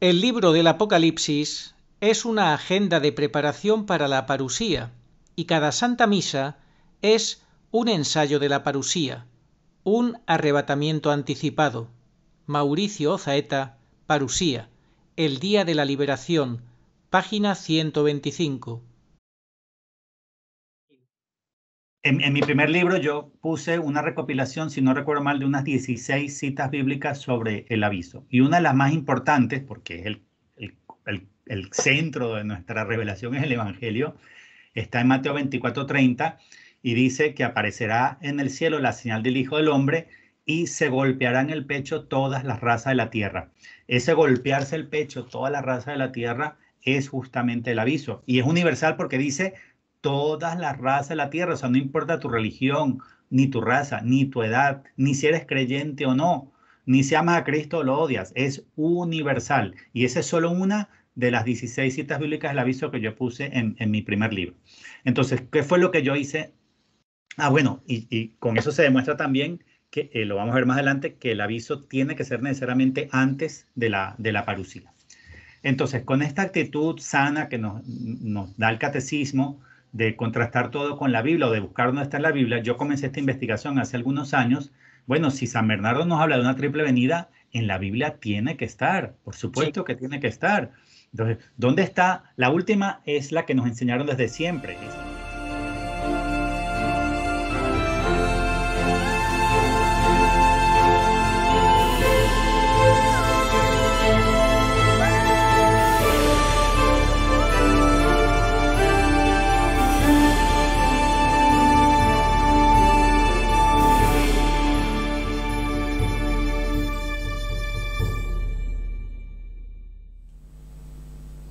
El libro del Apocalipsis es una agenda de preparación para la parusía, y cada Santa Misa es un ensayo de la parusía, un arrebatamiento anticipado. Mauricio Ozaeta, Parusía, el día de la liberación, página 125. En mi primer libro yo puse una recopilación, si no recuerdo mal, de unas 16 citas bíblicas sobre el aviso. Y una de las más importantes, porque es el centro de nuestra revelación, es el Evangelio, está en Mateo 24:30 y dice que aparecerá en el cielo la señal del Hijo del Hombre y se golpearán el pecho todas las razas de la tierra. Ese golpearse el pecho todas las razas de la tierra es justamente el aviso. Y es universal porque dice todas las razas de la tierra, o sea, no importa tu religión, ni tu raza, ni tu edad, ni si eres creyente o no, ni si amas a Cristo o lo odias, es universal. Y esa es solo una de las 16 citas bíblicas del aviso que yo puse en mi primer libro. Entonces, ¿qué fue lo que yo hice? Bueno, y con eso se demuestra también que, lo vamos a ver más adelante, que el aviso tiene que ser necesariamente antes de la parusía. Entonces, con esta actitud sana que nos da el catecismo de contrastar todo con la Biblia o de buscar dónde está en la Biblia, yo comencé esta investigación hace algunos años. Bueno, si San Bernardo nos habla de una triple venida, en la Biblia tiene que estar, por Sí. supuesto que tiene que estar. Entonces, ¿dónde está? La última es la que nos enseñaron desde siempre.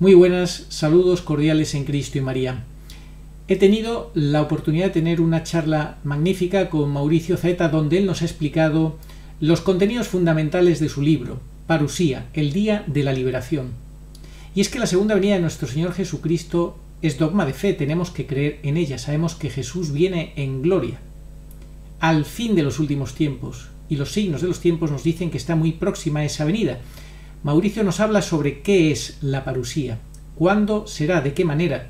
Muy buenas, saludos cordiales en Cristo y María. He tenido la oportunidad de tener una charla magnífica con Mauricio Ozaeta donde él nos ha explicado los contenidos fundamentales de su libro, Parusía, el día de la liberación. Y es que la segunda venida de nuestro Señor Jesucristo es dogma de fe, tenemos que creer en ella, sabemos que Jesús viene en gloria, al fin de los últimos tiempos, y los signos de los tiempos nos dicen que está muy próxima esa venida. Mauricio nos habla sobre qué es la parusía, cuándo será, de qué manera.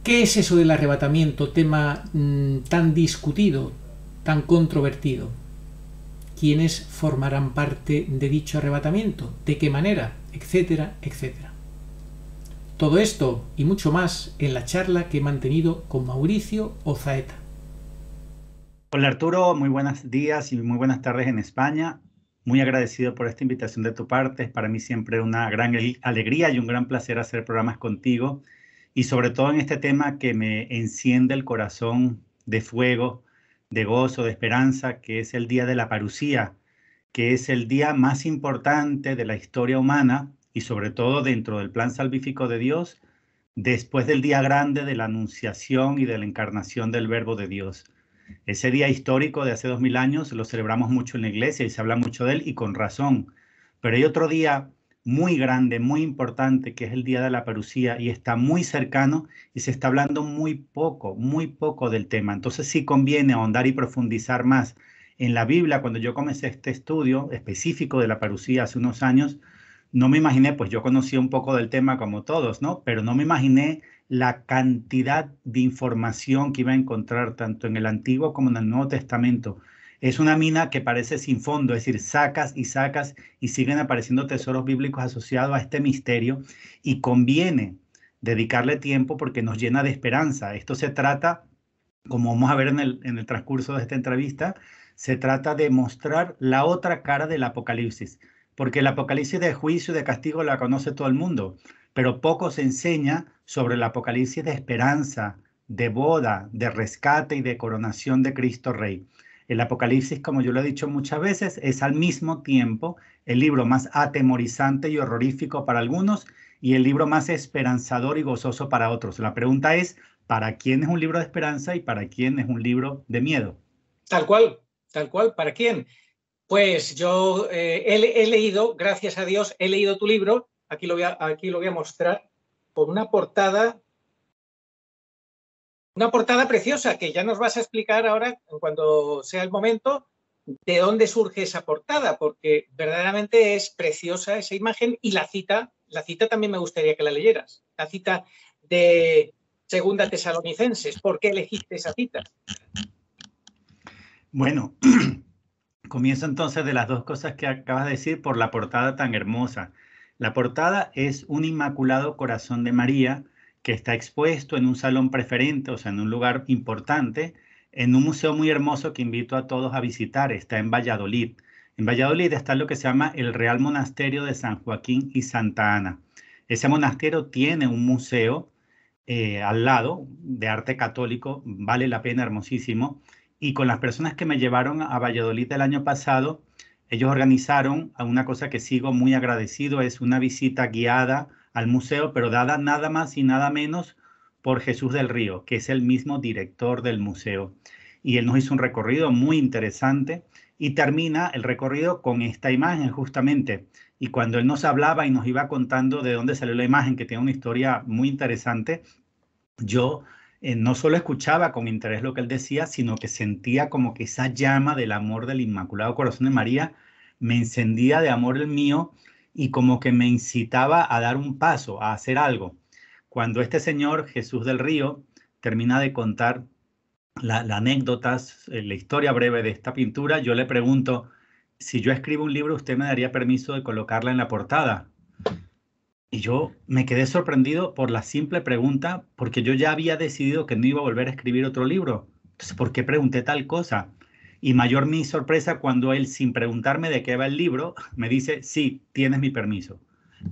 ¿Qué es eso del arrebatamiento, tema tan discutido, tan controvertido? ¿Quiénes formarán parte de dicho arrebatamiento? ¿De qué manera? Etcétera, etcétera. Todo esto y mucho más en la charla que he mantenido con Mauricio Ozaeta. Hola Arturo, muy buenos días y muy buenas tardes en España. Muy agradecido por esta invitación de tu parte. Es para mí siempre una gran alegría y un gran placer hacer programas contigo. Y sobre todo en este tema que me enciende el corazón de fuego, de gozo, de esperanza, que es el día de la parusía, que es el día más importante de la historia humana y sobre todo dentro del plan salvífico de Dios, después del día grande de la anunciación y de la encarnación del Verbo de Dios. Ese día histórico de hace 2000 años lo celebramos mucho en la iglesia y se habla mucho de él y con razón. Pero hay otro día muy grande, muy importante, que es el día de la parusía y está muy cercano y se está hablando muy poco del tema. Entonces sí conviene ahondar y profundizar más. En la Biblia, cuando yo comencé este estudio específico de la parusía hace unos años, no me imaginé, pues yo conocía un poco del tema como todos, ¿no? Pero no me imaginé la cantidad de información que iba a encontrar tanto en el Antiguo como en el Nuevo Testamento. Es una mina que parece sin fondo, es decir, sacas y sacas y siguen apareciendo tesoros bíblicos asociados a este misterio y conviene dedicarle tiempo porque nos llena de esperanza. Esto se trata, como vamos a ver en el transcurso de esta entrevista, se trata de mostrar la otra cara del Apocalipsis, porque el Apocalipsis de juicio y de castigo la conoce todo el mundo, pero poco se enseña sobre el Apocalipsis de esperanza, de boda, de rescate y de coronación de Cristo Rey. El Apocalipsis, como yo lo he dicho muchas veces, es al mismo tiempo el libro más atemorizante y horrorífico para algunos y el libro más esperanzador y gozoso para otros. La pregunta es, ¿para quién es un libro de esperanza y para quién es un libro de miedo? Tal cual, ¿para quién? Pues yo he leído, gracias a Dios, he leído tu libro, aquí lo voy a mostrar, con una portada preciosa que ya nos vas a explicar ahora, cuando sea el momento, de dónde surge esa portada, porque verdaderamente es preciosa esa imagen, y la cita también me gustaría que la leyeras, la cita de Segunda Tesalonicenses. ¿Por qué elegiste esa cita? Bueno, comienzo entonces de las dos cosas que acabas de decir por la portada tan hermosa. La portada es un Inmaculado Corazón de María que está expuesto en un salón preferente, o sea, en un lugar importante, en un museo muy hermoso que invito a todos a visitar. Está en Valladolid. En Valladolid está lo que se llama el Real Monasterio de San Joaquín y Santa Ana. Ese monasterio tiene un museo al lado de arte católico, vale la pena, hermosísimo. Y con las personas que me llevaron a Valladolid el año pasado, ellos organizaron una cosa que sigo muy agradecido, es una visita guiada al museo, pero dada nada más y nada menos por Jesús del Río, que es el mismo director del museo. Y él nos hizo un recorrido muy interesante y termina el recorrido con esta imagen justamente. Y cuando él nos hablaba y nos iba contando de dónde salió la imagen, que tiene una historia muy interesante, yo no solo escuchaba con interés lo que él decía, sino que sentía como que esa llama del amor del Inmaculado Corazón de María me encendía de amor el mío y como que me incitaba a dar un paso, a hacer algo. Cuando este señor, Jesús del Río, termina de contar la anécdota, la historia breve de esta pintura, yo le pregunto, si yo escribo un libro, ¿usted me daría permiso de colocarla en la portada? Y yo me quedé sorprendido por la simple pregunta, porque yo ya había decidido que no iba a volver a escribir otro libro. Entonces, ¿por qué pregunté tal cosa? Y mayor mi sorpresa cuando él, sin preguntarme de qué va el libro, me dice, sí, tienes mi permiso.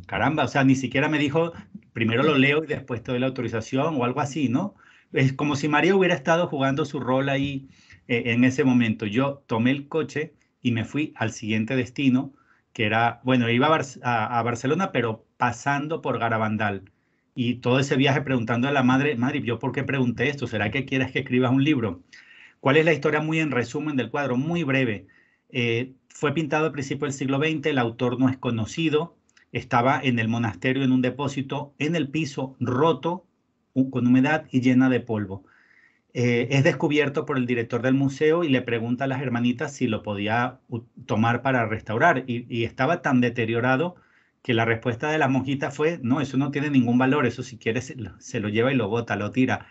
Caramba, o sea, ni siquiera me dijo, primero lo leo y después te doy la autorización o algo así, ¿no? Es como si María hubiera estado jugando su rol ahí en ese momento. Yo tomé el coche y me fui al siguiente destino, que era, bueno, iba a Barcelona, pero pasando por Garabandal. Y todo ese viaje preguntando a la madre, madre, ¿yo por qué pregunté esto? ¿Será que quieres que escribas un libro? ¿Cuál es la historia muy en resumen del cuadro? Muy breve. Fue pintado al principio del siglo XX, el autor no es conocido, estaba en el monasterio en un depósito, en el piso roto, con humedad y llena de polvo. Es descubierto por el director del museo y le pregunta a las hermanitas si lo podía tomar para restaurar. Y estaba tan deteriorado que la respuesta de la monjita fue, no, eso no tiene ningún valor, eso si quieres se lo lleva y lo bota, lo tira.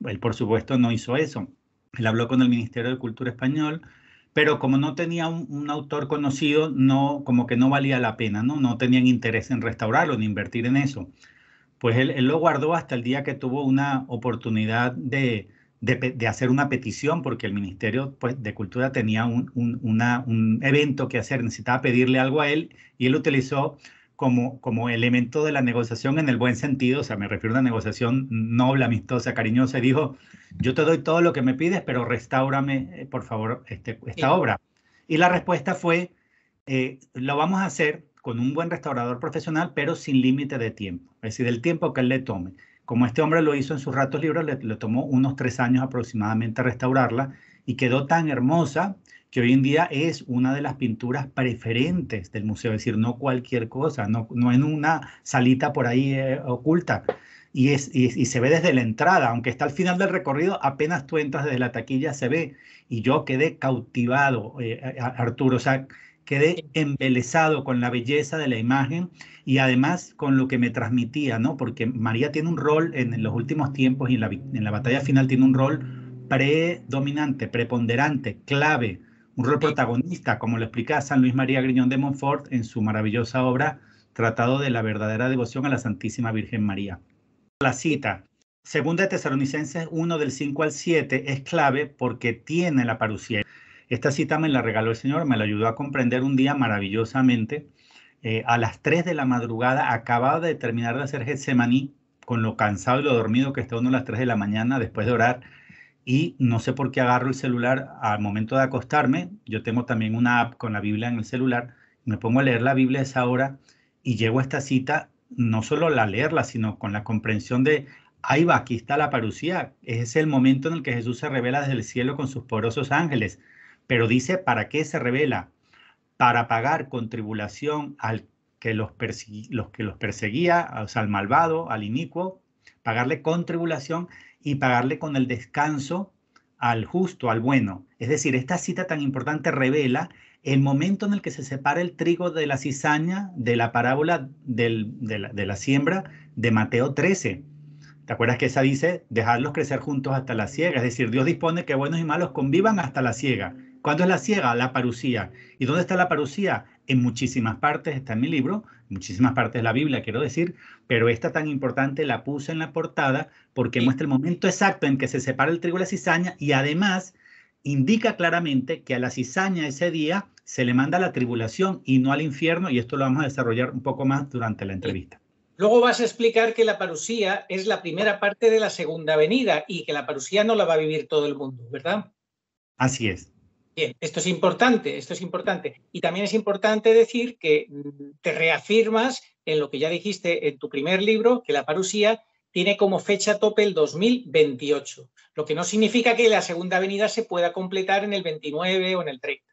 Él, por supuesto, no hizo eso. Él habló con el Ministerio de Cultura Español, pero como no tenía un autor conocido, no, como que no valía la pena, ¿no? No tenían interés en restaurarlo ni invertir en eso. Pues él lo guardó hasta el día que tuvo una oportunidad de hacer una petición, porque el Ministerio pues, de Cultura tenía un evento que hacer, necesitaba pedirle algo a él, y él lo utilizó como elemento de la negociación en el buen sentido, o sea, me refiero a una negociación noble, amistosa, cariñosa, y dijo, yo te doy todo lo que me pides, pero restáurame, por favor, esta obra. Y la respuesta fue, lo vamos a hacer con un buen restaurador profesional, pero sin límite de tiempo, es decir, el tiempo que él le tome. Como este hombre lo hizo en sus ratos libres, le tomó unos 3 años aproximadamente restaurarla y quedó tan hermosa que hoy en día es una de las pinturas preferentes del museo, es decir, no cualquier cosa, no en una salita por ahí oculta. Y se ve desde la entrada, aunque está al final del recorrido, apenas tú entras desde la taquilla, se ve. Y yo quedé cautivado, Arturo, o sea, quedé embelesado con la belleza de la imagen y además con lo que me transmitía, ¿no? Porque María tiene un rol en los últimos tiempos y en la batalla final tiene un rol predominante, preponderante, clave, un rol protagonista, como lo explica San Luis María Griñón de Montfort en su maravillosa obra Tratado de la verdadera devoción a la Santísima Virgen María. La cita, segunda de Tesalonicenses 1 del 5 al 7, es clave porque tiene la parucía. Esta cita me la regaló el Señor, me la ayudó a comprender un día maravillosamente. A las 3 de la madrugada acababa de terminar de hacer Getsemaní, con lo cansado y lo dormido que está uno a las 3 de la mañana después de orar, y no sé por qué agarro el celular al momento de acostarme. Yo tengo también una app con la Biblia en el celular, me pongo a leer la Biblia a esa hora y llego a esta cita, no solo a leerla, sino con la comprensión de, ahí va, aquí está la parucía, es el momento en el que Jesús se revela desde el cielo con sus poderosos ángeles, pero dice, ¿para qué se revela? Para pagar con tribulación al que los perseguía, o sea, al malvado, al inicuo, pagarle con tribulación y pagarle con el descanso al justo, al bueno. Es decir, esta cita tan importante revela el momento en el que se separa el trigo de la cizaña de la parábola de la siembra de Mateo 13. ¿Te acuerdas que esa dice dejarlos crecer juntos hasta la siega? Es decir, Dios dispone que buenos y malos convivan hasta la siega. ¿Cuándo es la siega? La parucía. ¿Y dónde está la parucía? En muchísimas partes, está en mi libro, en muchísimas partes de la Biblia, quiero decir, pero esta tan importante la puse en la portada porque muestra el momento exacto en que se separa el trigo de la cizaña y además indica claramente que a la cizaña ese día se le manda la tribulación y no al infierno, y esto lo vamos a desarrollar un poco más durante la entrevista. Luego vas a explicar que la parusía es la primera parte de la segunda venida y que la parusía no la va a vivir todo el mundo, ¿verdad? Así es. Bien, esto es importante, esto es importante. Y también es importante decir que te reafirmas en lo que ya dijiste en tu primer libro, que la parusía tiene como fecha tope el 2028, lo que no significa que la segunda venida se pueda completar en el 29 o en el 30.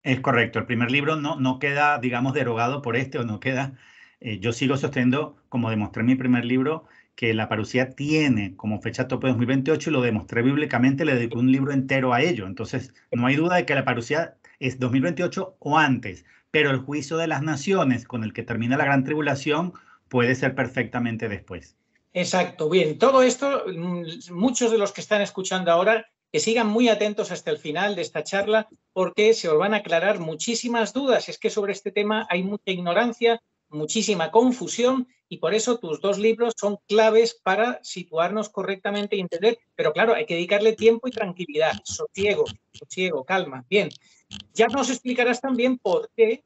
Es correcto, el primer libro no queda, digamos, derogado por este o no queda. Yo sigo sosteniendo, como demostré en mi primer libro, que la parusía tiene como fecha tope 2028 y lo demostré bíblicamente, le dediqué un libro entero a ello. Entonces, no hay duda de que la parusía es 2028 o antes, pero el juicio de las naciones con el que termina la gran tribulación puede ser perfectamente después. Exacto, bien, todo esto, muchos de los que están escuchando ahora, que sigan muy atentos hasta el final de esta charla porque se os van a aclarar muchísimas dudas. Es que sobre este tema hay mucha ignorancia, muchísima confusión y por eso tus dos libros son claves para situarnos correctamente y entender, pero claro, hay que dedicarle tiempo y tranquilidad, sosiego, calma. Bien, ya nos explicarás también por qué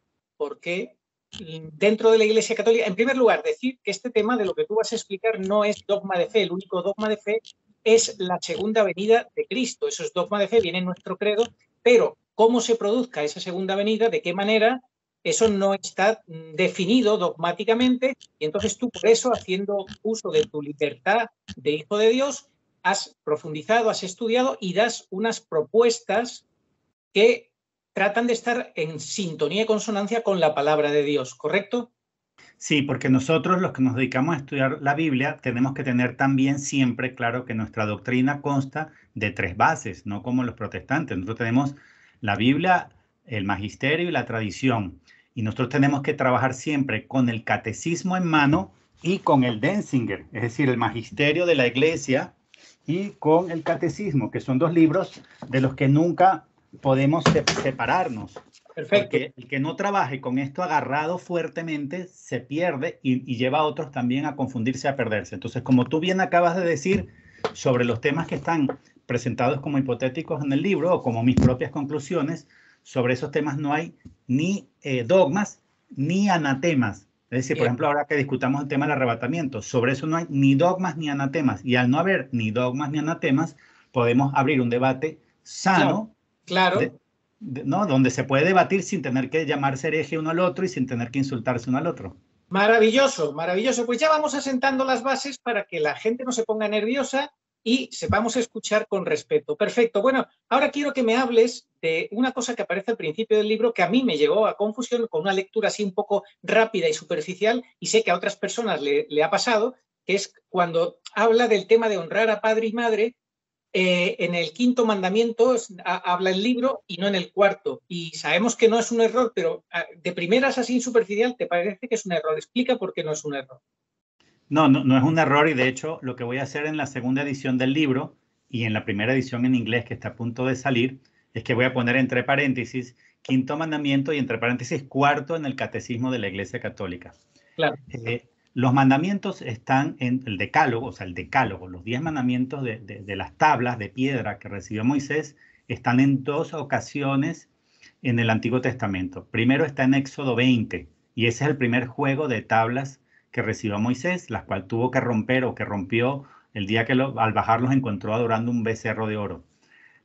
dentro de la Iglesia Católica, en primer lugar, decir que este tema de lo que tú vas a explicar no es dogma de fe, el único dogma de fe es la segunda venida de Cristo, eso es dogma de fe, viene en nuestro credo, pero cómo se produzca esa segunda venida, de qué manera, eso no está definido dogmáticamente y entonces tú por eso, haciendo uso de tu libertad de hijo de Dios, has profundizado, has estudiado y das unas propuestas que tratan de estar en sintonía y consonancia con la palabra de Dios, ¿correcto? Sí, porque nosotros los que nos dedicamos a estudiar la Biblia tenemos que tener también siempre claro que nuestra doctrina consta de tres bases, no como los protestantes. Nosotros tenemos la Biblia, el magisterio y la tradición. Y nosotros tenemos que trabajar siempre con el catecismo en mano y con el Denzinger, es decir, el magisterio de la Iglesia y con el catecismo, que son dos libros de los que nunca podemos separarnos. Perfecto. Porque el que no trabaje con esto agarrado fuertemente se pierde y lleva a otros también a confundirse, a perderse. Entonces, como tú bien acabas de decir sobre los temas que están presentados como hipotéticos en el libro o como mis propias conclusiones, sobre esos temas no hay ni dogmas ni anatemas. Es decir, por ejemplo, ahora que discutamos el tema del arrebatamiento, sobre eso no hay ni dogmas ni anatemas. Y al no haber ni dogmas ni anatemas, podemos abrir un debate sano. Claro. ¿No? Donde se puede debatir sin tener que llamarse hereje uno al otro y sin tener que insultarse uno al otro. Maravilloso, maravilloso. Pues ya vamos asentando las bases para que la gente no se ponga nerviosa y sepamos escuchar con respeto. Perfecto. Bueno, ahora quiero que me hables de una cosa que aparece al principio del libro que a mí me llevó a confusión con una lectura así un poco rápida y superficial y sé que a otras personas le ha pasado, que es cuando habla del tema de honrar a padre y madre. En el quinto mandamiento habla el libro y no en el cuarto. Y sabemos que no es un error, pero de primeras así superficial, ¿te parece que es un error? Explica por qué no es un error. No es un error y de hecho lo que voy a hacer en la segunda edición del libro y en la primera edición en inglés que está a punto de salir es que voy a poner entre paréntesis quinto mandamiento y entre paréntesis cuarto en el catecismo de la Iglesia Católica. Claro. Los mandamientos están en el decálogo, o sea, el decálogo, los 10 mandamientos de las tablas de piedra que recibió Moisés están en dos ocasiones en el Antiguo Testamento. Primero está en Éxodo 20 y ese es el primer juego de tablas que recibió Moisés, las cuales tuvo que romper o que rompió el día que al bajar los encontró adorando un becerro de oro.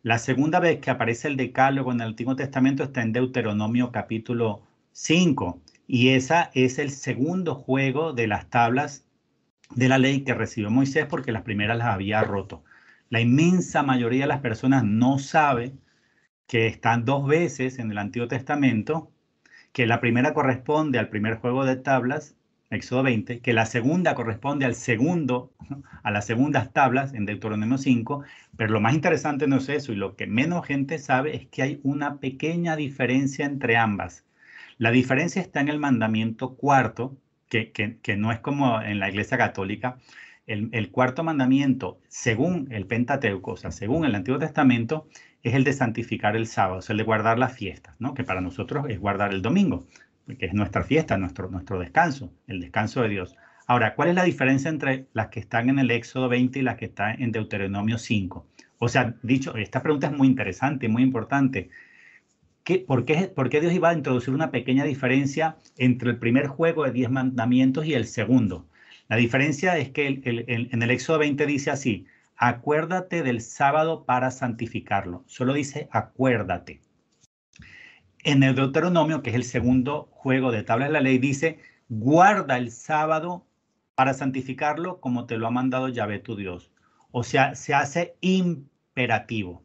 La segunda vez que aparece el decálogo en el Antiguo Testamento está en Deuteronomio capítulo 5. Y ese es el segundo juego de las tablas de la ley que recibió Moisés porque las primeras las había roto. La inmensa mayoría de las personas no sabe que están dos veces en el Antiguo Testamento, que la primera corresponde al primer juego de tablas Éxodo 20, que la segunda corresponde al segundo, a las segundas tablas en Deuteronomio 5, pero lo más interesante no es eso, y lo que menos gente sabe es que hay una pequeña diferencia entre ambas. La diferencia está en el mandamiento cuarto, que no es como en la Iglesia Católica. El cuarto mandamiento, según el Pentateuco, o sea, según el Antiguo Testamento, es el de santificar el sábado, o sea, el de guardar las fiestas, ¿no? Que para nosotros es guardar el domingo, que es nuestra fiesta, nuestro descanso, el descanso de Dios. Ahora, ¿cuál es la diferencia entre las que están en el Éxodo 20 y las que están en Deuteronomio 5? O sea, dicho, esta pregunta es muy interesante, muy importante. ¿Por qué Dios iba a introducir una pequeña diferencia entre el primer juego de 10 mandamientos y el segundo? La diferencia es que en el Éxodo 20 dice así: acuérdate del sábado para santificarlo. Solo dice acuérdate. En el Deuteronomio, que es el segundo juego de tablas de la ley, dice guarda el sábado para santificarlo como te lo ha mandado Yahvé tu Dios. O sea, se hace imperativo.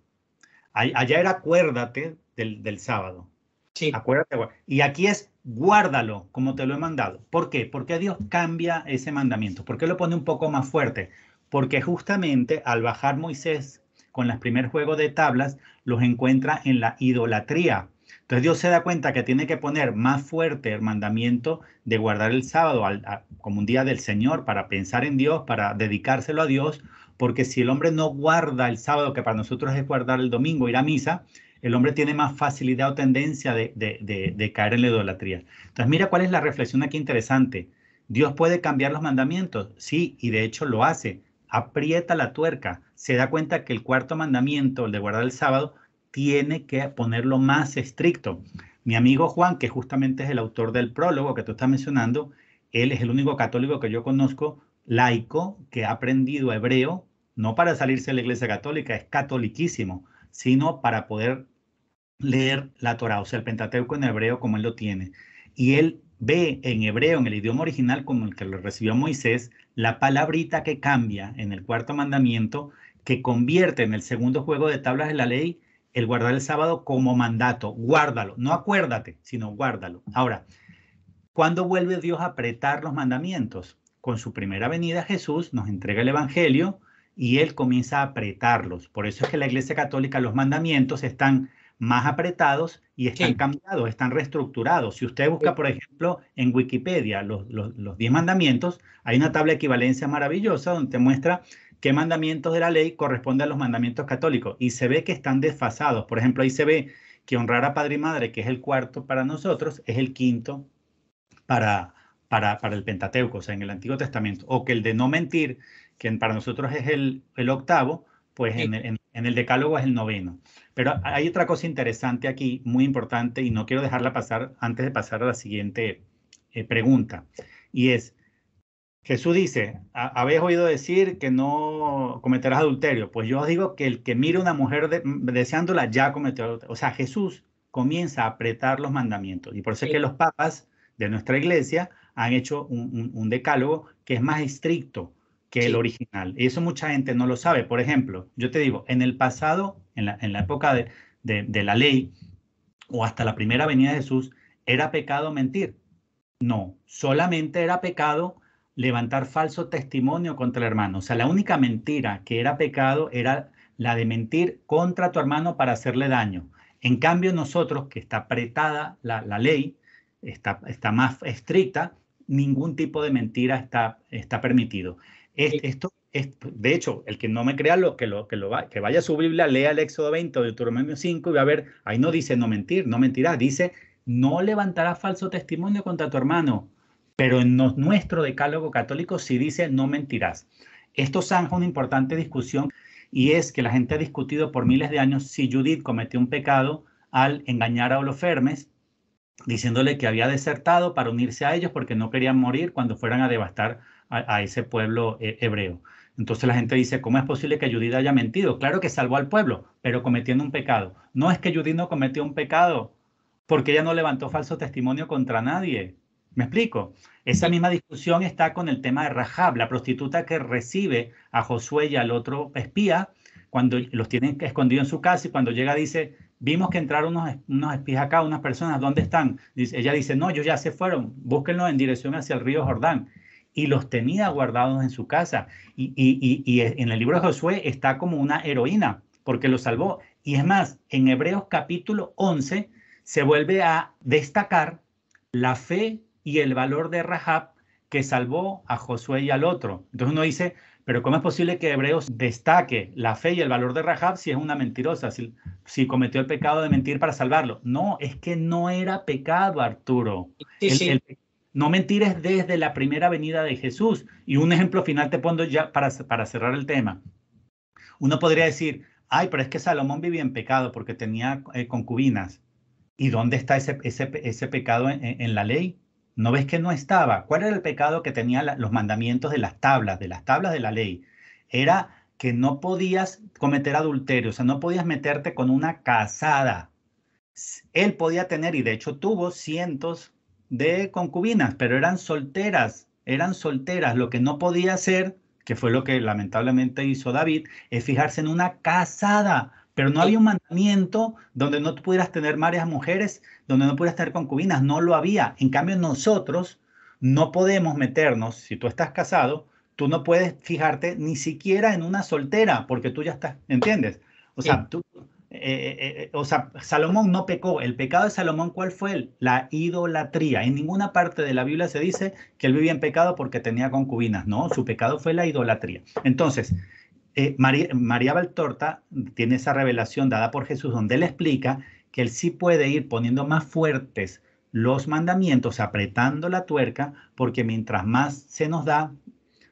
Allá era acuérdate del sábado. Sí. Acuérdate. Y aquí es guárdalo como te lo he mandado. ¿Por qué? Porque Dios cambia ese mandamiento. ¿Por qué lo pone un poco más fuerte? Porque justamente al bajar Moisés con el primer juego de tablas, los encuentra en la idolatría. Entonces Dios se da cuenta que tiene que poner más fuerte el mandamiento de guardar el sábado como un día del Señor, para pensar en Dios, para dedicárselo a Dios, porque si el hombre no guarda el sábado, que para nosotros es guardar el domingo, ir a misa, el hombre tiene más facilidad o tendencia de caer en la idolatría. Entonces mira cuál es la reflexión aquí interesante. ¿Dios puede cambiar los mandamientos? Sí, y de hecho lo hace. Aprieta la tuerca. Se da cuenta que el cuarto mandamiento, el de guardar el sábado, tiene que ponerlo más estricto. Mi amigo Juan, que justamente es el autor del prólogo que tú estás mencionando, él es el único católico que yo conozco, laico, que ha aprendido hebreo, no para salirse de la Iglesia Católica, es catoliquísimo, sino para poder leer la Torá, o sea, el Pentateuco en hebreo como él lo tiene. Y él ve en hebreo, en el idioma original como el que lo recibió Moisés, la palabrita que cambia en el cuarto mandamiento, que convierte en el segundo juego de tablas de la ley el guardar el sábado como mandato. Guárdalo, no acuérdate, sino guárdalo. Ahora, ¿cuándo vuelve Dios a apretar los mandamientos? Con su primera venida Jesús nos entrega el Evangelio y él comienza a apretarlos. Por eso es que la Iglesia Católica, los mandamientos están más apretados y están cambiados, están reestructurados. Si usted busca, por ejemplo, en Wikipedia los 10 mandamientos, hay una tabla de equivalencia maravillosa donde te muestra qué mandamientos de la ley corresponden a los mandamientos católicos y se ve que están desfasados. Por ejemplo, ahí se ve que honrar a padre y madre, que es el cuarto para nosotros, es el quinto para el Pentateuco, o sea, en el Antiguo Testamento, o que el de no mentir, que para nosotros es el octavo, pues en el Decálogo es el noveno. Pero hay otra cosa interesante aquí, muy importante, y no quiero dejarla pasar antes de pasar a la siguiente pregunta, y es, Jesús dice, ¿habéis oído decir que no cometerás adulterio? Pues yo os digo que el que mire a una mujer deseándola ya cometió adulterio. O sea, Jesús comienza a apretar los mandamientos, y por eso es que los papas de nuestra iglesia han hecho un decálogo que es más estricto que el original. Y eso mucha gente no lo sabe. Por ejemplo, yo te digo, en el pasado, en la época de la ley, o hasta la primera venida de Jesús, ¿era pecado mentir? No, solamente era pecado levantar falso testimonio contra el hermano. O sea, la única mentira que era pecado era la de mentir contra tu hermano para hacerle daño. En cambio, nosotros, que está apretada la ley, está más estricta, ningún tipo de mentira está permitido. Esto de hecho, el que no me crea, que vaya a su Biblia, lea el Éxodo 20 o Deuteronomio 5 y va a ver, ahí no dice no mentir, no mentirás, dice no levantarás falso testimonio contra tu hermano, pero en nuestro decálogo católico sí dice no mentirás. Esto zanja una importante discusión y es que la gente ha discutido por miles de años si Judith cometió un pecado al engañar a Holofernes, diciéndole que había desertado para unirse a ellos porque no querían morir cuando fueran a devastar a ese pueblo hebreo. Entonces la gente dice, ¿cómo es posible que Judith haya mentido? Claro que salvó al pueblo, pero cometiendo un pecado. No es que Judith no cometió un pecado, porque ella no levantó falso testimonio contra nadie. ¿Me explico? Esa misma discusión está con el tema de Rahab, la prostituta que recibe a Josué y al otro espía cuando los tienen escondidos en su casa y cuando llega dice, vimos que entraron unos espías acá, unas personas, ¿dónde están? Ella dice, no, ellos ya se fueron, búsquenlos en dirección hacia el río Jordán. Y los tenía guardados en su casa. Y en el libro de Josué está como una heroína, porque los salvó. Y es más, en Hebreos capítulo 11 se vuelve a destacar la fe y el valor de Rahab, que salvó a Josué y al otro. Entonces uno dice, pero ¿cómo es posible que Hebreos destaque la fe y el valor de Rahab si es una mentirosa, si cometió el pecado de mentir para salvarlo? No, es que no era pecado, Arturo. Sí. No mentir es desde la primera venida de Jesús. Y un ejemplo final te pongo ya para cerrar el tema. Uno podría decir, ay, pero es que Salomón vivía en pecado porque tenía concubinas. ¿Y dónde está ese pecado en la ley? ¿No ves que no estaba? ¿Cuál era el pecado que tenía los mandamientos de las tablas de la ley? Era que no podías cometer adulterio, o sea, no podías meterte con una casada. Él podía tener, y de hecho tuvo cientos de concubinas, pero eran solteras. Lo que no podía hacer, que fue lo que lamentablemente hizo David, es fijarse en una casada. Pero no había un mandamiento donde no pudieras tener varias mujeres, donde no pudieras tener concubinas, no lo había. En cambio, nosotros no podemos meternos, si tú estás casado, tú no puedes fijarte ni siquiera en una soltera, porque tú ya estás, ¿entiendes? O sea, Salomón no pecó. El pecado de Salomón, ¿cuál fue? La idolatría. En ninguna parte de la Biblia se dice que él vivía en pecado porque tenía concubinas. No, su pecado fue la idolatría. Entonces, María Valtorta tiene esa revelación dada por Jesús donde él explica que él sí puede ir poniendo más fuertes los mandamientos, apretando la tuerca, porque mientras más se nos da,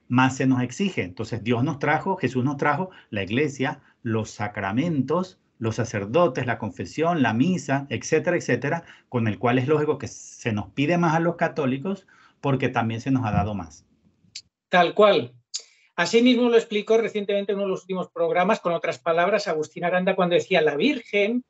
más se nos exige. Entonces Jesús nos trajo la iglesia, los sacramentos, los sacerdotes, la confesión, la misa, etcétera, etcétera, con el cual es lógico que se nos pide más a los católicos porque también se nos ha dado más. Tal cual. Asimismo lo explicó recientemente en uno de los últimos programas, con otras palabras, Agustín Aranda, cuando decía, la Virgen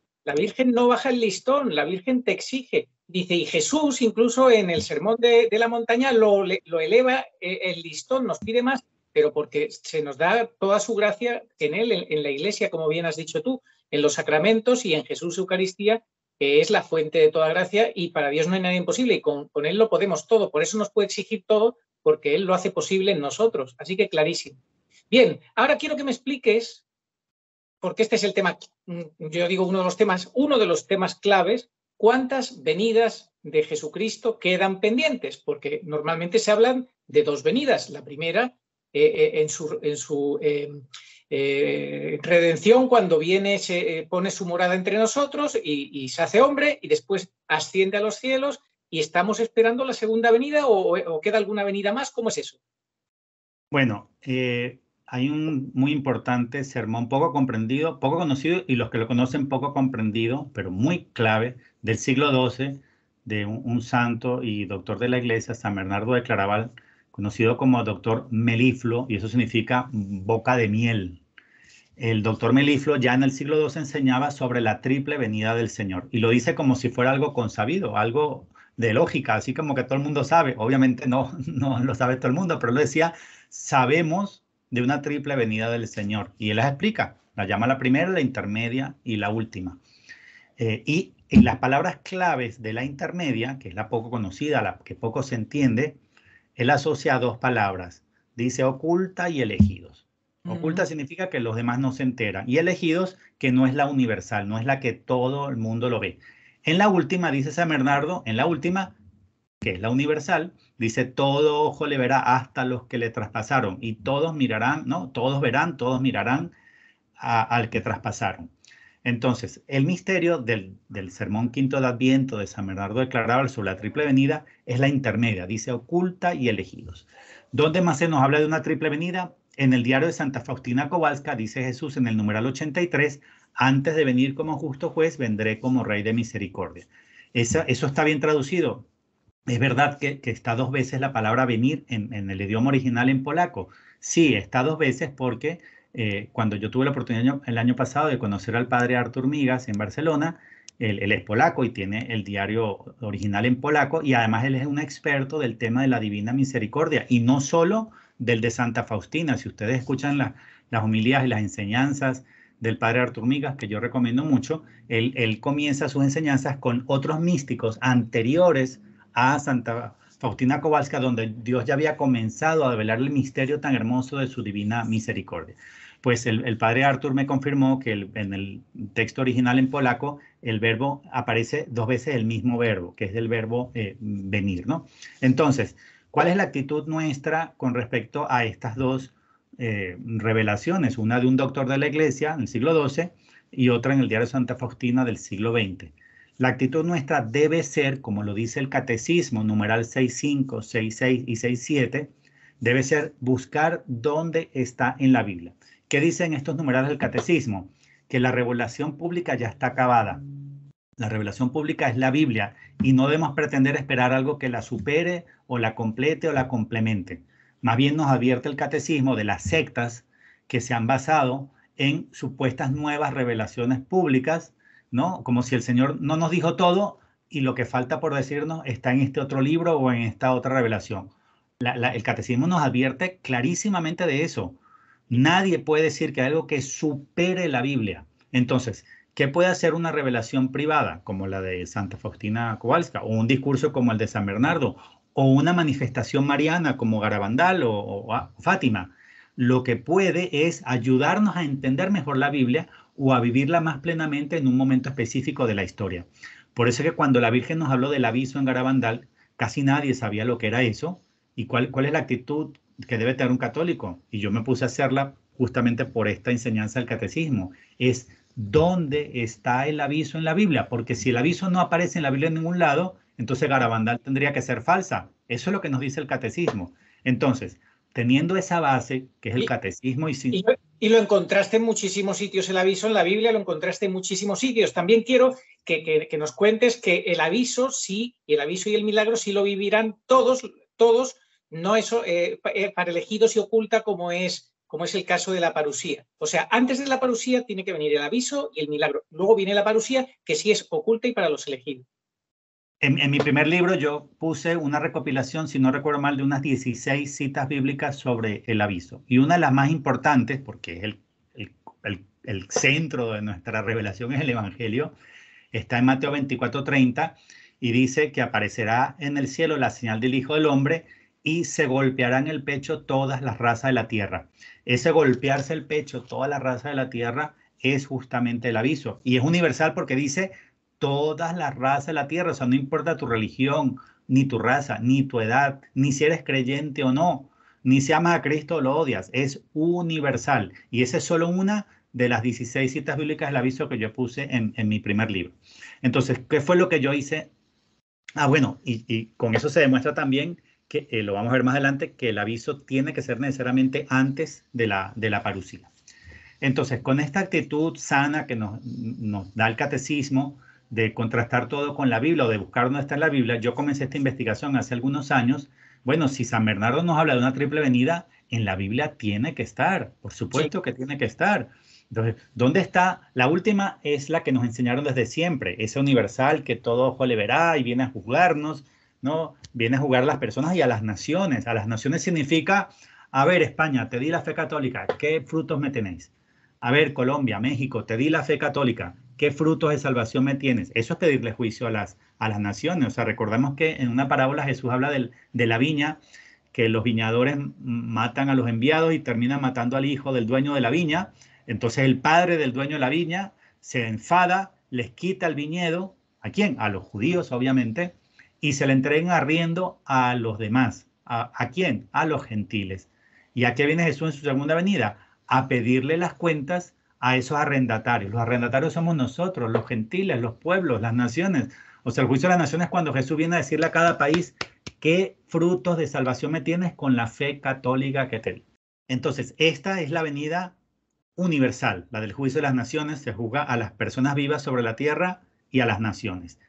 no baja el listón, la Virgen te exige. Dice, y Jesús incluso en el Sermón de la Montaña lo eleva el listón, nos pide más, pero porque se nos da toda su gracia en él, en la Iglesia, como bien has dicho tú, en los sacramentos y en Jesús Eucaristía, que es la fuente de toda gracia, y para Dios no hay nada imposible, y con él lo podemos todo, por eso nos puede exigir todo, porque él lo hace posible en nosotros. Así que clarísimo. Bien, ahora quiero que me expliques, porque este es el tema, yo digo uno de los temas claves, ¿cuántas venidas de Jesucristo quedan pendientes? Porque normalmente se hablan de 2 venidas. La primera, en su redención, cuando viene, se pone su morada entre nosotros y se hace hombre y después asciende a los cielos. ¿Y estamos esperando la segunda venida o queda alguna venida más? ¿Cómo es eso? Bueno, hay un muy importante sermón poco comprendido, poco conocido, y los que lo conocen poco comprendido, pero muy clave, del siglo XII, de un santo y doctor de la iglesia, San Bernardo de Claraval, conocido como doctor Melifluo, y eso significa boca de miel. El doctor Melifluo ya en el siglo XII enseñaba sobre la triple venida del Señor, y lo dice como si fuera algo consabido, algo de lógica, así como que todo el mundo sabe. Obviamente no lo sabe todo el mundo, pero él decía, sabemos de una triple venida del Señor. Y él las explica, la llama la primera, la intermedia y la última. Y en las palabras claves de la intermedia, que es la poco conocida, la que poco se entiende, él asocia 2 palabras. Dice oculta y elegidos. Oculta significa que los demás no se enteran. Y elegidos, que no es la universal, no es la que todo el mundo lo ve. En la última, dice San Bernardo, en la última, que es la universal, dice, todo ojo le verá hasta los que le traspasaron, y todos mirarán, ¿no? Todos verán, todos mirarán al que traspasaron. Entonces, el misterio del sermón quinto de Adviento de San Bernardo de Claraval sobre la triple venida es la intermedia, dice oculta y elegidos. ¿Dónde más se nos habla de una triple venida? En el diario de Santa Faustina Kowalska dice Jesús en el numeral 83, antes de venir como justo juez, vendré como rey de misericordia. Eso está bien traducido. Es verdad que está 2 veces la palabra venir en el idioma original en polaco. Sí, está 2 veces porque cuando yo tuve la oportunidad el año pasado de conocer al padre Artur Migas en Barcelona, él es polaco y tiene el diario original en polaco, y además él es un experto del tema de la Divina Misericordia, y no solo del de Santa Faustina. Si ustedes escuchan las homilías y las enseñanzas del padre Artur Migas, que yo recomiendo mucho. Él comienza sus enseñanzas con otros místicos anteriores a Santa Faustina Kowalska, donde Dios ya había comenzado a develar el misterio tan hermoso de su divina misericordia. Pues el padre Artur me confirmó que en el texto original en polaco el verbo aparece 2 veces el mismo verbo, que es el verbo venir, ¿no? Entonces, ¿cuál es la actitud nuestra con respecto a estas dos revelaciones? Una de un doctor de la Iglesia en el siglo XII y otra en el diario de Santa Faustina del siglo XX. La actitud nuestra debe ser, como lo dice el Catecismo, numeral 6.5, 6.6 y 6.7, debe ser buscar dónde está en la Biblia. ¿Qué dicen estos numerales del Catecismo? Que la revelación pública ya está acabada. La revelación pública es la Biblia y no debemos pretender esperar algo que la supere o la complete o la complemente. Más bien nos advierte el Catecismo de las sectas que se han basado en supuestas nuevas revelaciones públicas, ¿no? Como si el Señor no nos dijo todo y lo que falta por decirnos está en este otro libro o en esta otra revelación. El Catecismo nos advierte clarísimamente de eso. Nadie puede decir que hay algo que supere la Biblia. Entonces, ¿qué puede hacer una revelación privada como la de Santa Faustina Kowalska, o un discurso como el de San Bernardo, o una manifestación mariana como Garabandal o Fátima? Lo que puede es ayudarnos a entender mejor la Biblia o a vivirla más plenamente en un momento específico de la historia. Por eso es que cuando la Virgen nos habló del aviso en Garabandal, casi nadie sabía lo que era eso y cuál es la actitud que debe tener un católico. Y yo me puse a hacerla justamente por esta enseñanza del Catecismo. Es ¿dónde está el aviso en la Biblia? Porque si el aviso no aparece en la Biblia en ningún lado, entonces Garabandal tendría que ser falsa. Eso es lo que nos dice el Catecismo. Entonces, teniendo esa base, que es el Catecismo y lo encontraste en muchísimos sitios, el aviso en la Biblia, lo encontraste en muchísimos sitios. También quiero que nos cuentes que el aviso sí, el aviso y el milagro sí lo vivirán todos, no eso para elegidos y oculta como es el caso de la parusía. O sea, antes de la parusía tiene que venir el aviso y el milagro. Luego viene la parusía, que sí es oculta y para los elegidos. En mi primer libro yo puse una recopilación, si no recuerdo mal, de unas 16 citas bíblicas sobre el aviso. Y una de las más importantes, porque es el centro de nuestra revelación, es el Evangelio, está en Mateo 24:30 y dice que aparecerá en el cielo la señal del Hijo del Hombre y se golpearán el pecho todas las razas de la tierra. Ese golpearse el pecho todas las razas de la tierra es justamente el aviso. Y es universal porque dice todas las razas de la tierra. O sea, no importa tu religión, ni tu raza, ni tu edad, ni si eres creyente o no, ni si amas a Cristo o lo odias. Es universal. Y esa es solo una de las 16 citas bíblicas del aviso que yo puse en mi primer libro. Entonces, ¿qué fue lo que yo hice? Bueno, y con eso se demuestra también que lo vamos a ver más adelante, que el aviso tiene que ser necesariamente antes de la parusía. Entonces, con esta actitud sana que nos da el Catecismo de contrastar todo con la Biblia o de buscar dónde está en la Biblia, yo comencé esta investigación hace algunos años. Bueno, si San Bernardo nos habla de una triple venida, en la Biblia tiene que estar, por supuesto que tiene que estar. Entonces, ¿dónde está? La última es la que nos enseñaron desde siempre, esa universal que todo ojo le verá y viene a juzgarnos, ¿no? Viene a juzgar a las personas y a las naciones. A las naciones significa, a ver, España, te di la fe católica, ¿qué frutos me tenéis? A ver, Colombia, México, te di la fe católica, ¿qué frutos de salvación me tienes? Eso es pedirle juicio a las naciones. O sea, recordemos que en una parábola Jesús habla de la viña, que los viñadores matan a los enviados y terminan matando al hijo del dueño de la viña. Entonces el padre del dueño de la viña se enfada, les quita el viñedo. ¿A quién? A los judíos, obviamente, y se le entregan arriendo a los demás. ¿A quién? A los gentiles. ¿Y a qué viene Jesús en su segunda venida? A pedirle las cuentas a esos arrendatarios. Los arrendatarios somos nosotros, los gentiles, los pueblos, las naciones. O sea, el juicio de las naciones es cuando Jesús viene a decirle a cada país qué frutos de salvación me tienes con la fe católica que te di. Entonces, esta es la venida universal, la del juicio de las naciones. Se juzga a las personas vivas sobre la tierra y a las naciones.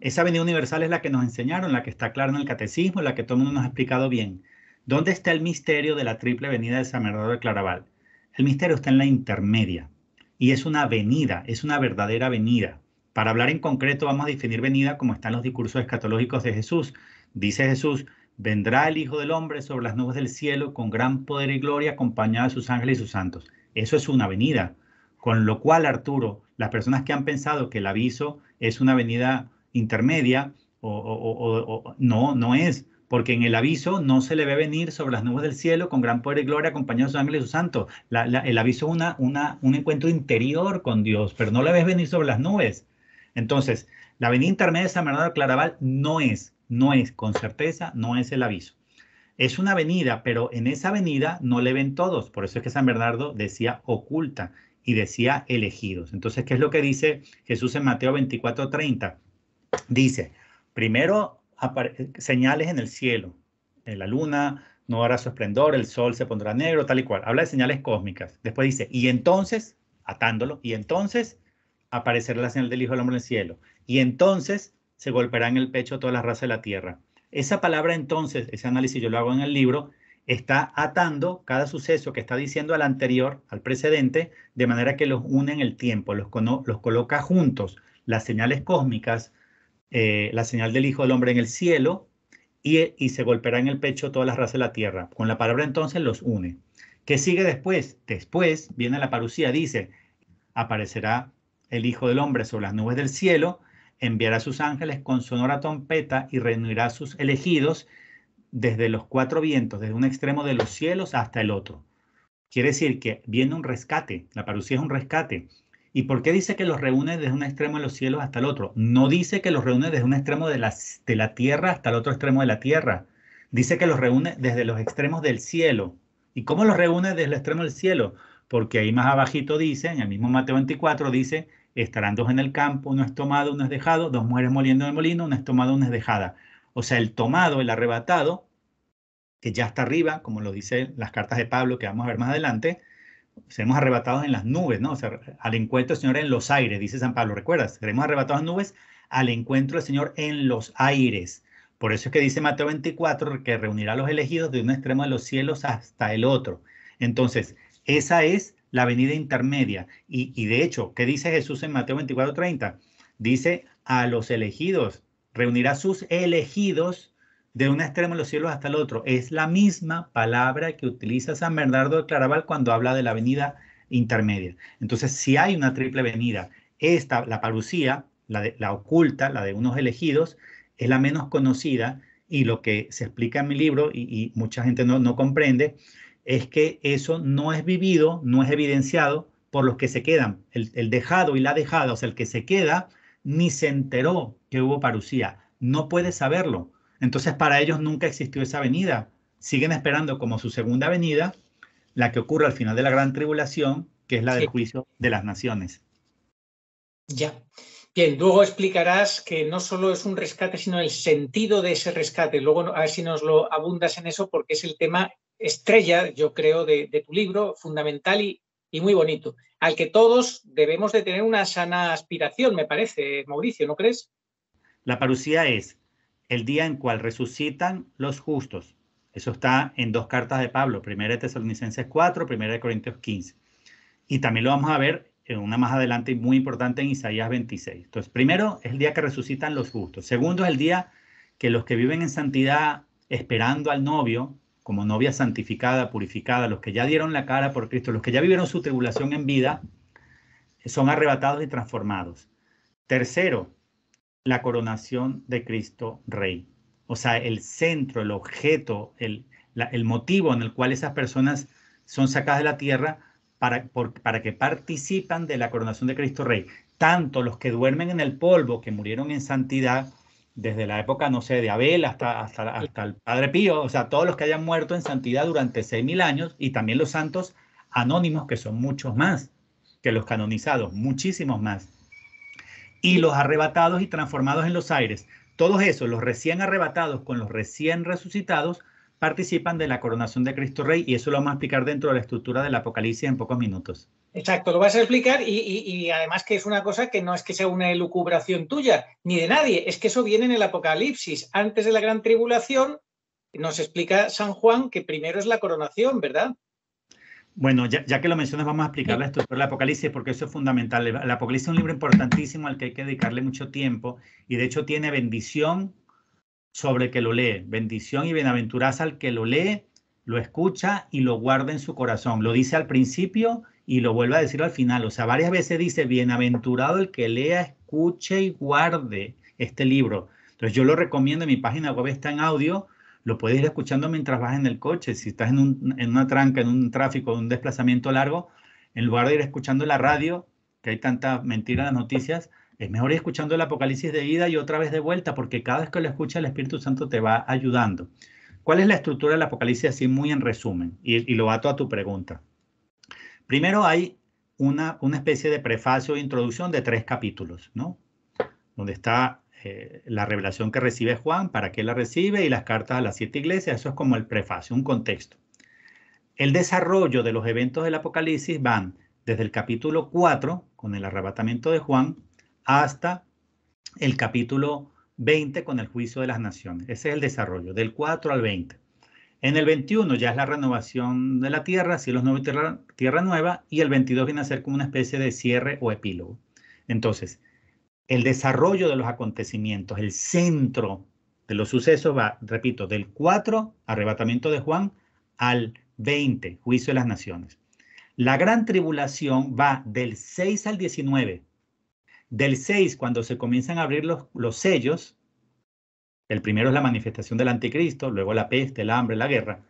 Esa venida universal es la que nos enseñaron, la que está clara en el Catecismo, la que todo el mundo nos ha explicado bien. ¿Dónde está el misterio de la triple venida de San Bernardo de Claraval? El misterio está en la intermedia y es una venida, es una verdadera venida. Para hablar en concreto vamos a definir venida como están los discursos escatológicos de Jesús. Dice Jesús, vendrá el Hijo del Hombre sobre las nubes del cielo con gran poder y gloria acompañado de sus ángeles y sus santos. Eso es una venida. Con lo cual, Arturo, las personas que han pensado que el aviso es una venida intermedia, no es, porque en el aviso no se le ve venir sobre las nubes del cielo con gran poder y gloria acompañado de sus ángeles y sus santos. El aviso es un encuentro interior con Dios, pero no le ves venir sobre las nubes. Entonces, la venida intermedia de San Bernardo de Claraval no es, con certeza, no es el aviso. Es una venida, pero en esa venida no le ven todos. Por eso es que San Bernardo decía oculta y decía elegidos. Entonces, ¿qué es lo que dice Jesús en Mateo 24:30? Dice, primero señales en el cielo. La luna no hará su esplendor, el sol se pondrá negro, tal y cual. Habla de señales cósmicas. Después dice, y entonces, atándolo, y entonces aparecerá la señal del Hijo del Hombre en el cielo. Y entonces se golpeará en el pecho toda la raza de la tierra. Esa palabra entonces, ese análisis yo lo hago en el libro, está atando cada suceso que está diciendo al anterior, al precedente, de manera que los une en el tiempo, los coloca juntos. Las señales cósmicas, la señal del Hijo del Hombre en el cielo, y se golpeará en el pecho todas las razas de la tierra. Con la palabra entonces los une. ¿Qué sigue después? Después viene la parucía, dice, aparecerá el Hijo del Hombre sobre las nubes del cielo, enviará a sus ángeles con sonora trompeta y reunirá a sus elegidos desde los cuatro vientos, desde un extremo de los cielos hasta el otro. Quiere decir que viene un rescate, la parucía es un rescate. ¿Y por qué dice que los reúne desde un extremo de los cielos hasta el otro? No dice que los reúne desde un extremo de la tierra hasta el otro extremo de la tierra. Dice que los reúne desde los extremos del cielo. ¿Y cómo los reúne desde el extremo del cielo? Porque ahí más abajito dice, en el mismo Mateo 24, dice, estarán dos en el campo, uno es tomado, uno es dejado, dos mujeres moliendo en el molino, una es tomada, una es dejada. O sea, el tomado, el arrebatado, que ya está arriba, como lo dicen las cartas de Pablo, que vamos a ver más adelante, seremos arrebatados en las nubes, ¿no? O sea, al encuentro del Señor en los aires, dice San Pablo, ¿recuerdas? Seremos arrebatados en nubes al encuentro del Señor en los aires. Por eso es que dice Mateo 24 que reunirá a los elegidos de un extremo de los cielos hasta el otro. Entonces, esa es la venida intermedia. Y de hecho, ¿qué dice Jesús en Mateo 24:30? Dice a los elegidos, reunirá a sus elegidos de un extremo de los cielos hasta el otro. Es la misma palabra que utiliza San Bernardo de Claraval cuando habla de la venida intermedia. Entonces, si hay una triple venida, la parucía, la oculta, la de unos elegidos, es la menos conocida, y lo que se explica en mi libro, y mucha gente no comprende, es que eso no es vivido, no es evidenciado por los que se quedan. El dejado y la dejada, o sea, el que se queda, ni se enteró que hubo parucía. No puede saberlo. Entonces, para ellos nunca existió esa venida. Siguen esperando como su segunda venida, la que ocurre al final de la gran tribulación, que es la del juicio de las naciones. Ya. Bien, luego explicarás que no solo es un rescate, sino el sentido de ese rescate. Luego, a ver si nos lo abundas en eso, porque es el tema estrella, yo creo, de tu libro, fundamental y muy bonito, al que todos debemos de tener una sana aspiración, me parece, Mauricio, ¿no crees? La parucía es el día en cual resucitan los justos. Eso está en dos cartas de Pablo, 1 Tesalonicenses 4, 1 Corintios 15. Y también lo vamos a ver en una más adelante y muy importante en Isaías 26. Entonces, primero es el día que resucitan los justos. Segundo es el día que los que viven en santidad, esperando al novio, como novia santificada, purificada, los que ya dieron la cara por Cristo, los que ya vivieron su tribulación en vida, son arrebatados y transformados. Tercero, la coronación de Cristo Rey. O sea, el centro, el objeto, el motivo en el cual esas personas son sacadas de la tierra para que participan de la coronación de Cristo Rey. Tanto los que duermen en el polvo, que murieron en santidad, desde la época, no sé, de Abel hasta el Padre Pío, o sea, todos los que hayan muerto en santidad durante 6.000 años, y también los santos anónimos, que son muchos más que los canonizados, muchísimos más. Y los arrebatados y transformados en los aires. Todos esos, los recién arrebatados con los recién resucitados, participan de la coronación de Cristo Rey, y eso lo vamos a explicar dentro de la estructura del Apocalipsis en pocos minutos. Exacto, lo vas a explicar y además que es una cosa que no es que sea una elucubración tuya ni de nadie, es que eso viene en el Apocalipsis. Antes de la gran tribulación nos explica San Juan que primero es la coronación, ¿verdad? Bueno, ya que lo mencionas, vamos a explicar la estructura del Apocalipsis, porque eso es fundamental. El Apocalipsis es un libro importantísimo al que hay que dedicarle mucho tiempo, y de hecho tiene bendición sobre el que lo lee, bendición y bienaventuranza al que lo lee, lo escucha y lo guarda en su corazón. Lo dice al principio y lo vuelve a decir al final. O sea, varias veces dice, bienaventurado el que lea, escuche y guarde este libro. Entonces yo lo recomiendo, en mi página web está en audio, lo puedes ir escuchando mientras vas en el coche. Si estás en una tranca, en un tráfico, en un desplazamiento largo, en lugar de ir escuchando la radio, que hay tanta mentira en las noticias, es mejor ir escuchando el Apocalipsis de ida y otra vez de vuelta, porque cada vez que lo escuchas el Espíritu Santo te va ayudando. ¿Cuál es la estructura del Apocalipsis así muy en resumen? Y lo ato a tu pregunta. Primero hay una especie de prefacio e introducción de 3 capítulos, ¿no? Donde está la revelación que recibe Juan, para qué la recibe y las cartas a las 7 iglesias. Eso es como el prefacio, un contexto. El desarrollo de los eventos del Apocalipsis van desde el capítulo 4, con el arrebatamiento de Juan, hasta el capítulo 20, con el juicio de las naciones. Ese es el desarrollo, del 4 al 20. En el 21 ya es la renovación de la tierra, cielos nuevos y tierra nueva, y el 22 viene a ser como una especie de cierre o epílogo. Entonces, el desarrollo de los acontecimientos, el centro de los sucesos va, repito, del 4, arrebatamiento de Juan, al 20, juicio de las naciones. La gran tribulación va del 6 al 19. Del 6, cuando se comienzan a abrir los sellos, el primero es la manifestación del anticristo, luego la peste, el hambre, la guerra.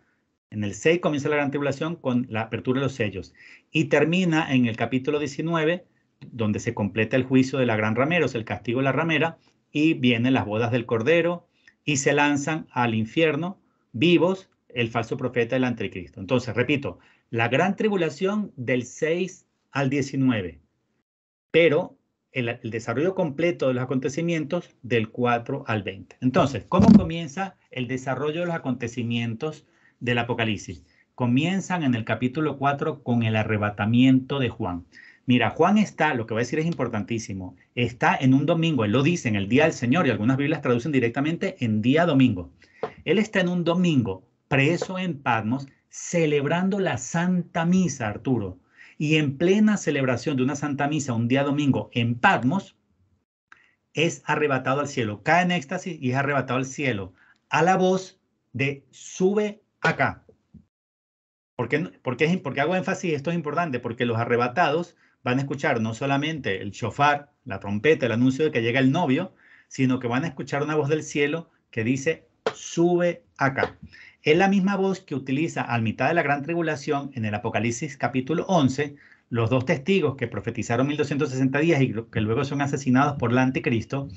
En el 6 comienza la gran tribulación con la apertura de los sellos. Y termina en el capítulo 19, donde se completa el juicio de la gran ramera, o sea, el castigo de la ramera, y vienen las bodas del Cordero, y se lanzan al infierno vivos el falso profeta del anticristo. Entonces, repito, la gran tribulación del 6 al 19, pero el desarrollo completo de los acontecimientos del 4 al 20. Entonces, ¿cómo comienza el desarrollo de los acontecimientos del Apocalipsis? Comienzan en el capítulo 4 con el arrebatamiento de Juan. Mira, Juan está, lo que voy a decir es importantísimo, está en un domingo, él lo dice, en el día del Señor, y algunas Biblias traducen directamente en día domingo. Él está en un domingo preso en Patmos, celebrando la Santa Misa, Arturo. Y en plena celebración de una Santa Misa, un día domingo en Patmos, es arrebatado al cielo, cae en éxtasis y es arrebatado al cielo a la voz de sube acá. ¿Por qué hago énfasis? Esto es importante, porque los arrebatados van a escuchar no solamente el shofar, la trompeta, el anuncio de que llega el novio, sino que van a escuchar una voz del cielo que dice, sube acá. Es la misma voz que utiliza a mitad de la gran tribulación en el Apocalipsis capítulo 11, los 2 testigos que profetizaron 1260 días y que luego son asesinados por el anticristo.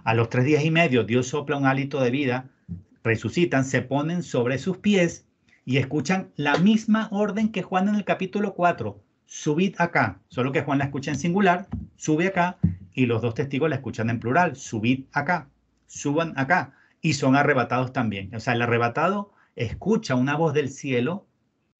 A los 3 días y medio Dios sopla un hálito de vida, resucitan, se ponen sobre sus pies y escuchan la misma orden que Juan en el capítulo 4. Subid acá, solo que Juan la escucha en singular, sube acá, y los 2 testigos la escuchan en plural, subid acá, suban acá, y son arrebatados también. O sea, el arrebatado escucha una voz del cielo,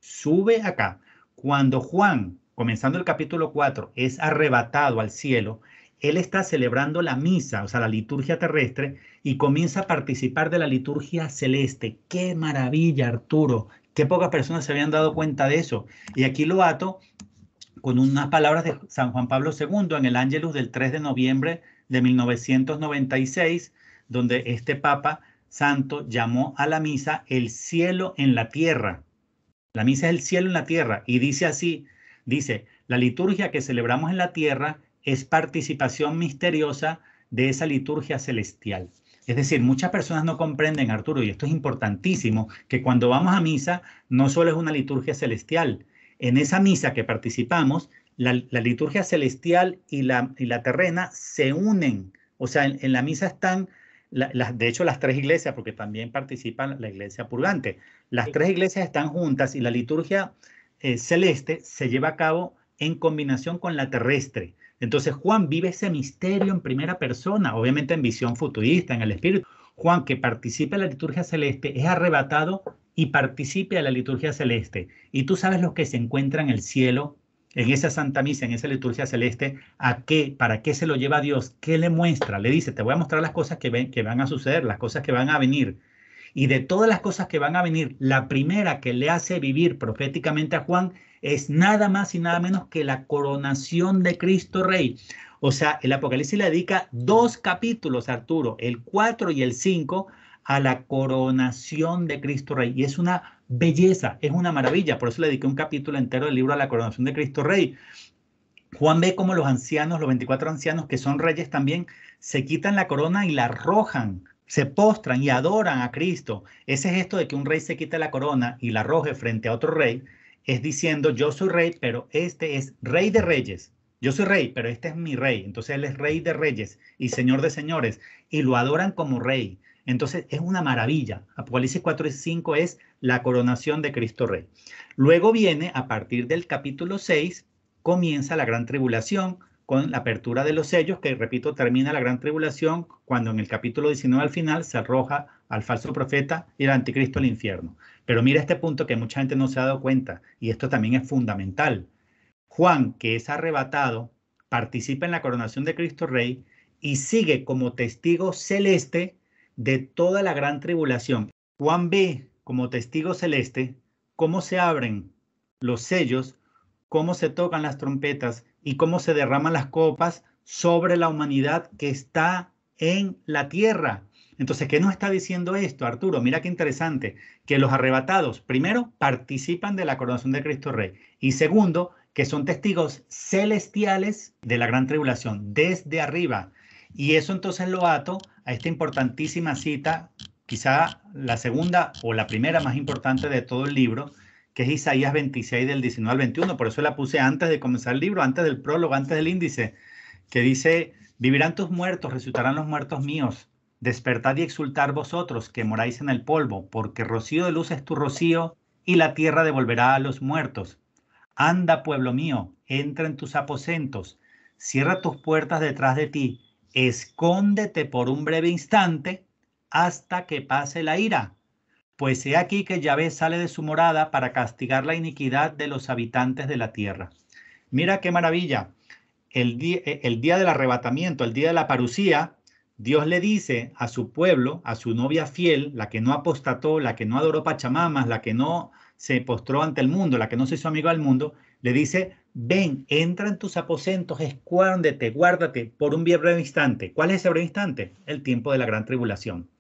sube acá. Cuando Juan, comenzando el capítulo 4, es arrebatado al cielo, él está celebrando la misa, o sea, la liturgia terrestre, y comienza a participar de la liturgia celeste. ¡Qué maravilla, Arturo! Qué pocas personas se habían dado cuenta de eso. Y aquí lo ato con unas palabras de San Juan Pablo II en el Ángelus del 3 de noviembre de 1996, donde este Papa Santo llamó a la misa el cielo en la tierra. La misa es el cielo en la tierra. Y dice así, dice, la liturgia que celebramos en la tierra es participación misteriosa de esa liturgia celestial. Es decir, muchas personas no comprenden, Arturo, y esto es importantísimo, que cuando vamos a misa no solo es una liturgia celestial. En esa misa que participamos, la liturgia celestial y la terrena se unen. O sea, en la misa están, de hecho, las 3 iglesias, porque también participan la iglesia purgante. Las 3 iglesias están juntas y la liturgia celeste se lleva a cabo en combinación con la terrestre. Entonces Juan vive ese misterio en primera persona, obviamente en visión futurista, en el espíritu. Juan, que participa en la liturgia celeste, es arrebatado y participa de la liturgia celeste. Y tú sabes lo que se encuentra en el cielo, en esa Santa Misa, en esa liturgia celeste, ¿para qué se lo lleva a Dios? ¿Qué le muestra? Le dice, te voy a mostrar las cosas que van a suceder, las cosas que van a venir. Y de todas las cosas que van a venir, la primera que le hace vivir proféticamente a Juan es nada más y nada menos que la coronación de Cristo Rey. O sea, el Apocalipsis le dedica 2 capítulos, Arturo, el 4 y el 5, a la coronación de Cristo Rey. Y es una belleza, es una maravilla. Por eso le dediqué un capítulo entero del libro a la coronación de Cristo Rey. Juan ve cómo los ancianos, los 24 ancianos que son reyes también, se quitan la corona y la arrojan, se postran y adoran a Cristo. Ese gesto de que un rey se quita la corona y la arroje frente a otro rey, es diciendo, yo soy rey, pero este es rey de reyes. Yo soy rey, pero este es mi rey. Entonces él es rey de reyes y señor de señores, y lo adoran como rey. Entonces es una maravilla. Apocalipsis 4 y 5 es la coronación de Cristo Rey. Luego viene, a partir del capítulo 6, comienza la gran tribulación con la apertura de los sellos, que repito, termina la gran tribulación cuando en el capítulo 19 al final se arroja al falso profeta y al anticristo al infierno. Pero mira este punto que mucha gente no se ha dado cuenta, y esto también es fundamental. Juan, que es arrebatado, participa en la coronación de Cristo Rey y sigue como testigo celeste de toda la gran tribulación. Juan ve como testigo celeste cómo se abren los sellos, cómo se tocan las trompetas y cómo se derraman las copas sobre la humanidad que está en la tierra. Entonces, ¿qué nos está diciendo esto, Arturo? Mira qué interesante, que los arrebatados, primero, participan de la coronación de Cristo Rey, y segundo, que son testigos celestiales de la gran tribulación, desde arriba. Y eso entonces lo ato a esta importantísima cita, quizá la segunda o la primera más importante de todo el libro, que es Isaías 26 del 19 al 21. Por eso la puse antes de comenzar el libro, antes del prólogo, antes del índice, que dice, vivirán tus muertos, resucitarán los muertos míos. Despertad y exultar vosotros que moráis en el polvo, porque rocío de luz es tu rocío, y la tierra devolverá a los muertos. Anda, pueblo mío, entra en tus aposentos, cierra tus puertas detrás de ti, escóndete por un breve instante hasta que pase la ira. Pues he aquí que Yahvé sale de su morada para castigar la iniquidad de los habitantes de la tierra. Mira qué maravilla. El día del arrebatamiento, el día de la parusía, Dios le dice a su pueblo, a su novia fiel, la que no apostató, la que no adoró Pachamamas, la que no se postró ante el mundo, la que no se hizo amigo del mundo, le dice, ven, entra en tus aposentos, escóndete, guárdate por un breve instante. ¿Cuál es ese breve instante? El tiempo de la gran tribulación.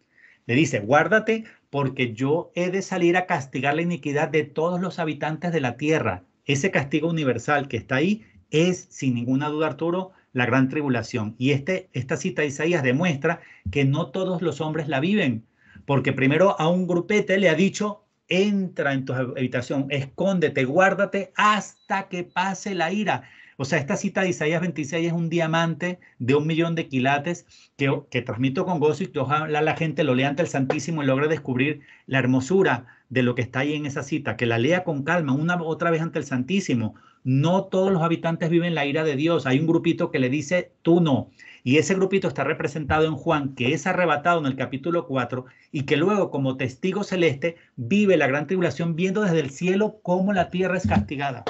Le dice, guárdate porque yo he de salir a castigar la iniquidad de todos los habitantes de la tierra. Ese castigo universal que está ahí es, sin ninguna duda, Arturo, la gran tribulación. Y esta cita de Isaías demuestra que no todos los hombres la viven, porque primero a un grupete le ha dicho, entra en tu habitación, escóndete, guárdate hasta que pase la ira. O sea, esta cita de Isaías 26 es un diamante de 1.000.000 de quilates que transmito con gozo, y que ojalá la gente lo lea ante el Santísimo y logre descubrir la hermosura de lo que está ahí en esa cita, que la lea con calma otra vez ante el Santísimo. No todos los habitantes viven la ira de Dios. Hay un grupito que le dice, tú no. Y ese grupito está representado en Juan, que es arrebatado en el capítulo 4 y que luego, como testigo celeste, vive la gran tribulación viendo desde el cielo cómo la tierra es castigada.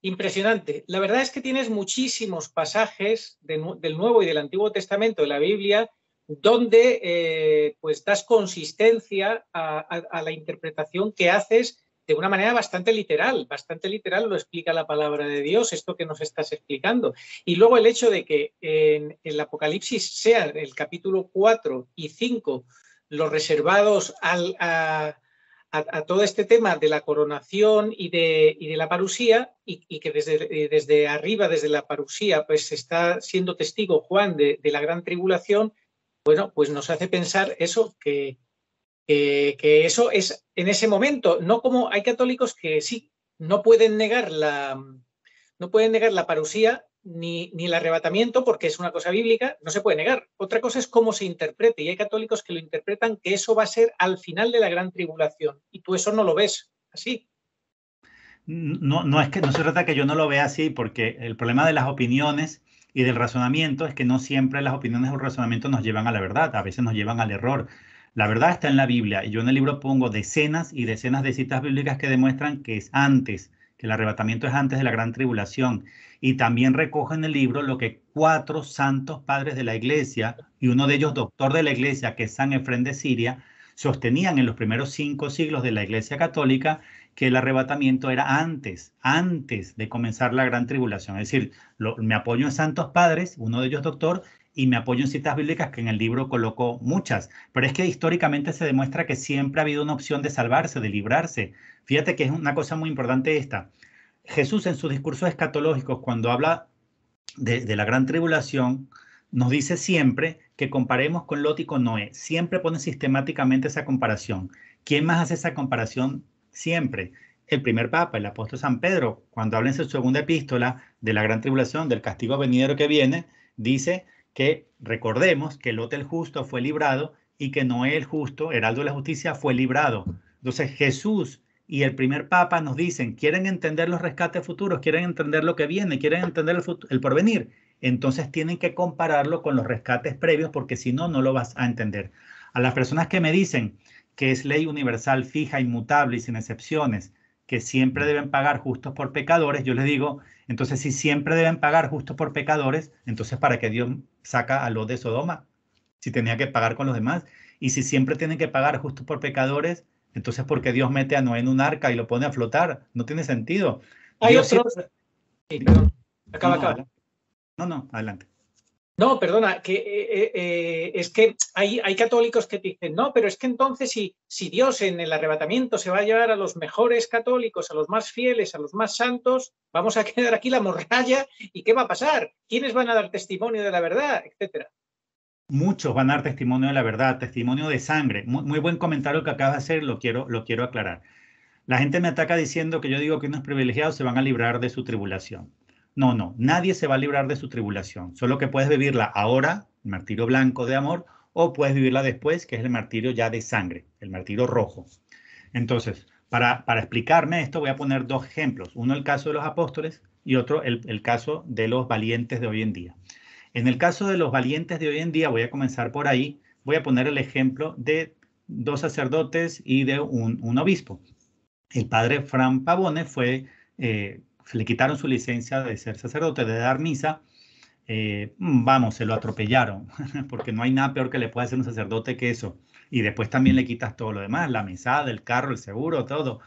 Impresionante. La verdad es que tienes muchísimos pasajes del Nuevo y del Antiguo Testamento de la Biblia donde pues das consistencia a la interpretación que haces de una manera bastante literal lo explica la palabra de Dios, esto que nos estás explicando. Y luego el hecho de que en el Apocalipsis sean el capítulo 4 y 5 los reservados a todo este tema de la coronación y de la parusía, y que desde arriba, desde la parusía, pues está siendo testigo Juan de la gran tribulación, bueno, pues nos hace pensar eso, que eso es en ese momento, no como hay católicos que sí, no pueden negar la parusía ni el arrebatamiento porque es una cosa bíblica, no se puede negar. Otra cosa es cómo se interprete, y hay católicos que lo interpretan que eso va a ser al final de la gran tribulación, y tú eso no lo ves así. No es que no se trata que yo no lo vea así, porque el problema de las opiniones y del razonamiento es que no siempre las opiniones o el razonamiento nos llevan a la verdad, a veces nos llevan al error. La verdad está en la Biblia, y yo en el libro pongo decenas y decenas de citas bíblicas que demuestran que es antes, que el arrebatamiento es antes de la gran tribulación. Y también recojo en el libro lo que 4 santos padres de la iglesia, y uno de ellos doctor de la iglesia, que es San Efrén de Siria, sostenían en los primeros 5 siglos de la iglesia católica que el arrebatamiento era antes de comenzar la gran tribulación. Es decir, me apoyo en santos padres, uno de ellos doctor, y me apoyo en citas bíblicas que en el libro coloco muchas, pero es que históricamente se demuestra que siempre ha habido una opción de salvarse, de librarse. Fíjate que es una cosa muy importante esta. Jesús en sus discursos escatológicos, cuando habla de la gran tribulación, nos dice siempre que comparemos con Lot y con Noé. Siempre pone sistemáticamente esa comparación. ¿Quién más hace esa comparación? Siempre. El primer papa, el apóstol San Pedro, cuando habla en su segunda epístola de la gran tribulación, del castigo venidero que viene, dice que recordemos que Lot el justo fue librado y que Noé el justo, heraldo de la justicia, fue librado. Entonces Jesús y el primer papa nos dicen, ¿quieren entender los rescates futuros? ¿Quieren entender lo que viene? ¿Quieren entender el porvenir? Entonces tienen que compararlo con los rescates previos, porque si no, no lo vas a entender. A las personas que me dicen que es ley universal, fija, inmutable y sin excepciones, que siempre deben pagar justos por pecadores, yo les digo, entonces si siempre deben pagar justos por pecadores, entonces ¿para qué Dios saca a Lot de Sodoma? Si tenía que pagar con los demás. Y si siempre tienen que pagar justos por pecadores, entonces ¿por qué Dios mete a Noé en un arca y lo pone a flotar? No tiene sentido. Hay Dios otros... siempre... Sí, perdón. Acaba. No, adelante. No, perdona, que es que hay católicos que dicen, no, pero es que entonces si Dios en el arrebatamiento se va a llevar a los mejores católicos, a los más fieles, a los más santos, vamos a quedar aquí la morralla, ¿y qué va a pasar? ¿Quiénes van a dar testimonio de la verdad? Etcétera. Muchos van a dar testimonio de la verdad, testimonio de sangre. Muy buen comentario que acabas de hacer, lo quiero aclarar. La gente me ataca diciendo que yo digo que unos privilegiados se van a librar de su tribulación. No, nadie se va a librar de su tribulación. Solo que puedes vivirla ahora, el martirio blanco de amor, o puedes vivirla después, que es el martirio ya de sangre, el martirio rojo. Entonces, para explicarme esto, voy a poner dos ejemplos. Uno el caso de los apóstoles y otro el caso de los valientes de hoy en día. En el caso de los valientes de hoy en día, voy a comenzar por ahí, voy a poner el ejemplo de dos sacerdotes y de un obispo. El padre Fran Pavone le quitaron su licencia de ser sacerdote, de dar misa. Se lo atropellaron, porque no hay nada peor que le pueda hacer un sacerdote que eso. Y después también le quitas todo lo demás, la mesada, el carro, el seguro, todo.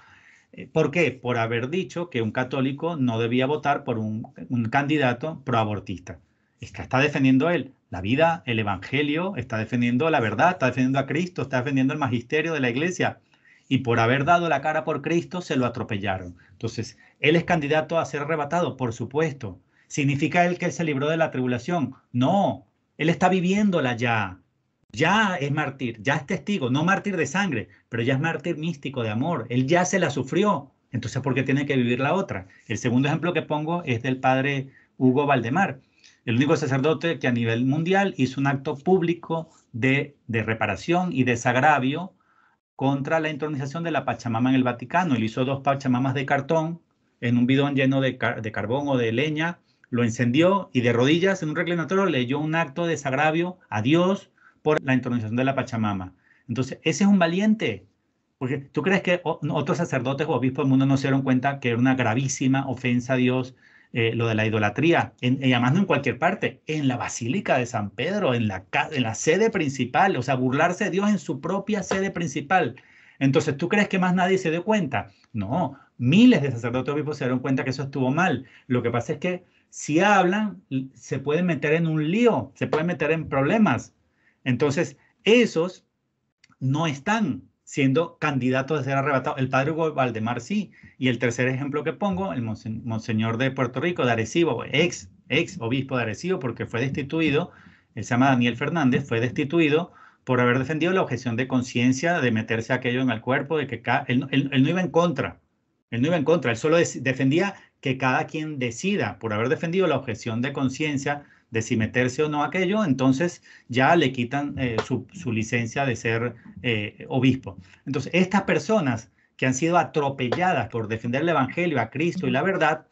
¿Por qué? Por haber dicho que un católico no debía votar por un candidato proabortista. Está defendiendo él la vida, el evangelio, está defendiendo la verdad, está defendiendo a Cristo, está defendiendo el magisterio de la iglesia. Y por haber dado la cara por Cristo, se lo atropellaron. Entonces, ¿él es candidato a ser arrebatado? Por supuesto. ¿Significa él que él se libró de la tribulación? No, él está viviéndola ya. Ya es mártir, ya es testigo, no mártir de sangre, pero ya es mártir místico de amor. Él ya se la sufrió. Entonces, ¿por qué tiene que vivir la otra? El segundo ejemplo que pongo es del padre Hugo Valdemar, el único sacerdote que a nivel mundial hizo un acto público de reparación y desagravio contra la entronización de la Pachamama en el Vaticano. Él hizo 2 Pachamamas de cartón en un bidón lleno de carbón o de leña, lo encendió y de rodillas en un reclinatorio leyó un acto de desagravio a Dios por la entronización de la Pachamama. Entonces, ese es un valiente. Porque ¿tú crees que otros sacerdotes o obispos del mundo no se dieron cuenta que era una gravísima ofensa a Dios lo de la idolatría? Y además no en cualquier parte, en la Basílica de San Pedro, en la sede principal, o sea, burlarse de Dios en su propia sede principal. Entonces, ¿tú crees que más nadie se dio cuenta? No, miles de sacerdotes obispos se dieron cuenta que eso estuvo mal. Lo que pasa es que si hablan, se pueden meter en un lío, se pueden meter en problemas. Entonces, esos no están siendo candidatos a ser arrebatados. El padre Hugo Valdemar sí. Y el tercer ejemplo que pongo, el monseñor de Puerto Rico, de Arecibo, ex obispo de Arecibo, porque fue destituido, él se llama Daniel Fernández, fue destituido por haber defendido la objeción de conciencia de meterse aquello en el cuerpo, de que él no iba en contra. Él no iba en contra, él solo defendía que cada quien decida. Por haber defendido la objeción de conciencia de si meterse o no aquello, entonces ya le quitan su licencia de ser obispo. Entonces, estas personas que han sido atropelladas por defender el evangelio, a Cristo y la verdad,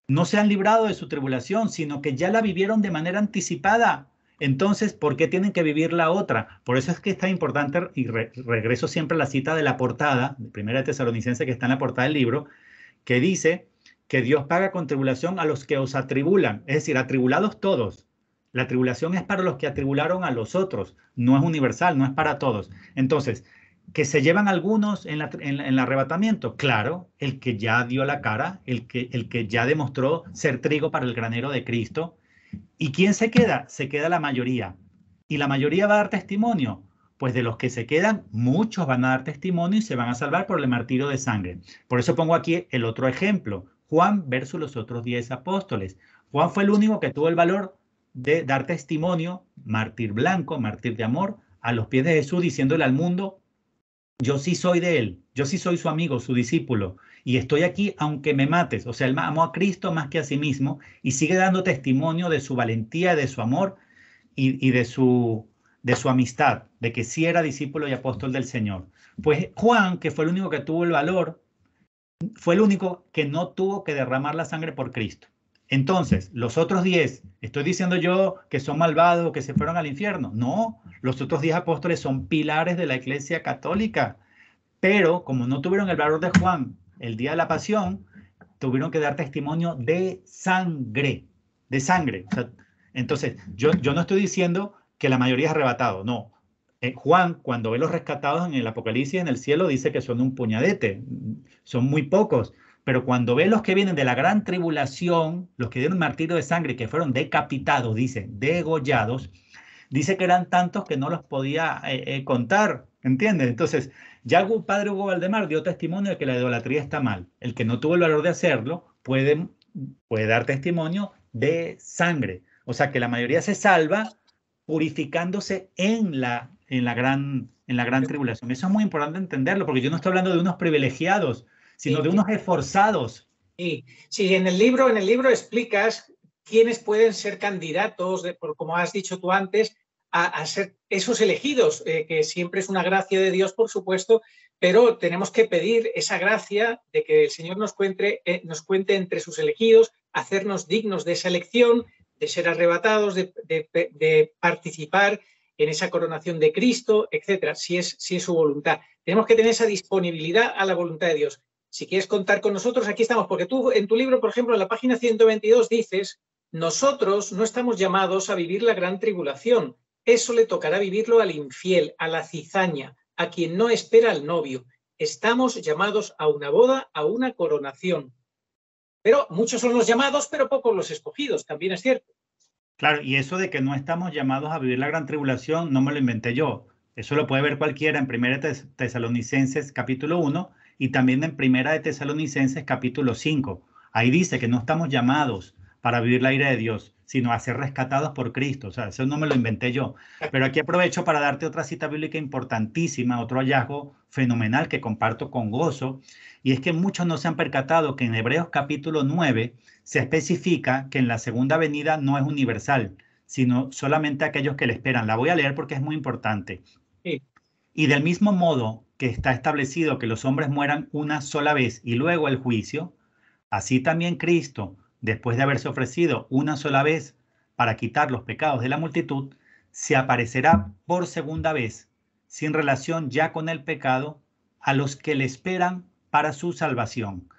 no se han librado de su tribulación, sino que ya la vivieron de manera anticipada. Entonces, ¿por qué tienen que vivir la otra? Por eso es que es tan importante, y regreso siempre a la cita de la portada, de Primera Tesalonicense, que está en la portada del libro, que dice que Dios paga con tribulación a los que os atribulan, es decir, atribulados todos. La tribulación es para los que atribularon a los otros, no es universal, no es para todos. Entonces, ¿que se llevan algunos en el arrebatamiento? Claro, el que ya dio la cara, el que ya demostró ser trigo para el granero de Cristo, ¿Y quién se queda? Se queda la mayoría. ¿Y la mayoría va a dar testimonio? Pues de los que se quedan, muchos van a dar testimonio y se van a salvar por el martirio de sangre. Por eso pongo aquí el otro ejemplo. Juan versus los otros 10 apóstoles. Juan fue el único que tuvo el valor de dar testimonio, mártir blanco, mártir de amor, a los pies de Jesús, diciéndole al mundo, yo sí soy de él, yo sí soy su amigo, su discípulo, y estoy aquí aunque me mates. O sea, él amó a Cristo más que a sí mismo y sigue dando testimonio de su valentía, de su amor y de su amistad, de que sí era discípulo y apóstol del Señor. Pues Juan, que fue el único que tuvo el valor, fue el único que no tuvo que derramar la sangre por Cristo. Entonces, los otros 10, ¿estoy diciendo yo que son malvados, que se fueron al infierno? No, los otros 10 apóstoles son pilares de la Iglesia Católica, pero como no tuvieron el valor de Juan el día de la pasión, tuvieron que dar testimonio de sangre, de sangre. O sea, entonces, yo no estoy diciendo que la mayoría es arrebatado, no. Juan, cuando ve los rescatados en el Apocalipsis, en el cielo, dice que son un puñadete, son muy pocos. Pero cuando ve los que vienen de la gran tribulación, los que dieron martirio de sangre, que fueron decapitados, dice, degollados, dice que eran tantos que no los podía contar, ¿entiendes? Entonces, ya el padre Hugo Valdemar dio testimonio de que la idolatría está mal. El que no tuvo el valor de hacerlo puede dar testimonio de sangre. O sea, que la mayoría se salva purificándose en la gran tribulación. Eso es muy importante entenderlo, porque yo no estoy hablando de unos privilegiados, sino de unos esforzados. Sí, en el libro explicas quiénes pueden ser candidatos, como has dicho tú antes, a ser esos elegidos, que siempre es una gracia de Dios, por supuesto, pero tenemos que pedir esa gracia de que el Señor nos cuente entre sus elegidos, hacernos dignos de esa elección, de ser arrebatados, de participar en esa coronación de Cristo, etcétera, si es su voluntad. Tenemos que tener esa disponibilidad a la voluntad de Dios. Si quieres contar con nosotros, aquí estamos, porque tú en tu libro, por ejemplo, en la página 122 dices, nosotros no estamos llamados a vivir la gran tribulación, eso le tocará vivirlo al infiel, a la cizaña, a quien no espera al novio. Estamos llamados a una boda, a una coronación. Pero muchos son los llamados, pero pocos los escogidos, también es cierto. Claro, y eso de que no estamos llamados a vivir la gran tribulación, no me lo inventé yo. Eso lo puede ver cualquiera en 1 Tesalonicenses capítulo 1 y también en 1 Tesalonicenses capítulo 5. Ahí dice que no estamos llamados para vivir la ira de Dios, sino a ser rescatados por Cristo. O sea, eso no me lo inventé yo. Pero aquí aprovecho para darte otra cita bíblica importantísima, otro hallazgo fenomenal que comparto con gozo, y es que muchos no se han percatado que en Hebreos capítulo 9 se especifica que en la segunda venida no es universal, sino solamente aquellos que le esperan. La voy a leer porque es muy importante. Sí. Y del mismo modo que está establecido que los hombres mueran una sola vez y luego el juicio, así también Cristo, después de haberse ofrecido una sola vez para quitar los pecados de la multitud, se aparecerá por segunda vez, sin relación ya con el pecado, a los que le esperan para su salvación.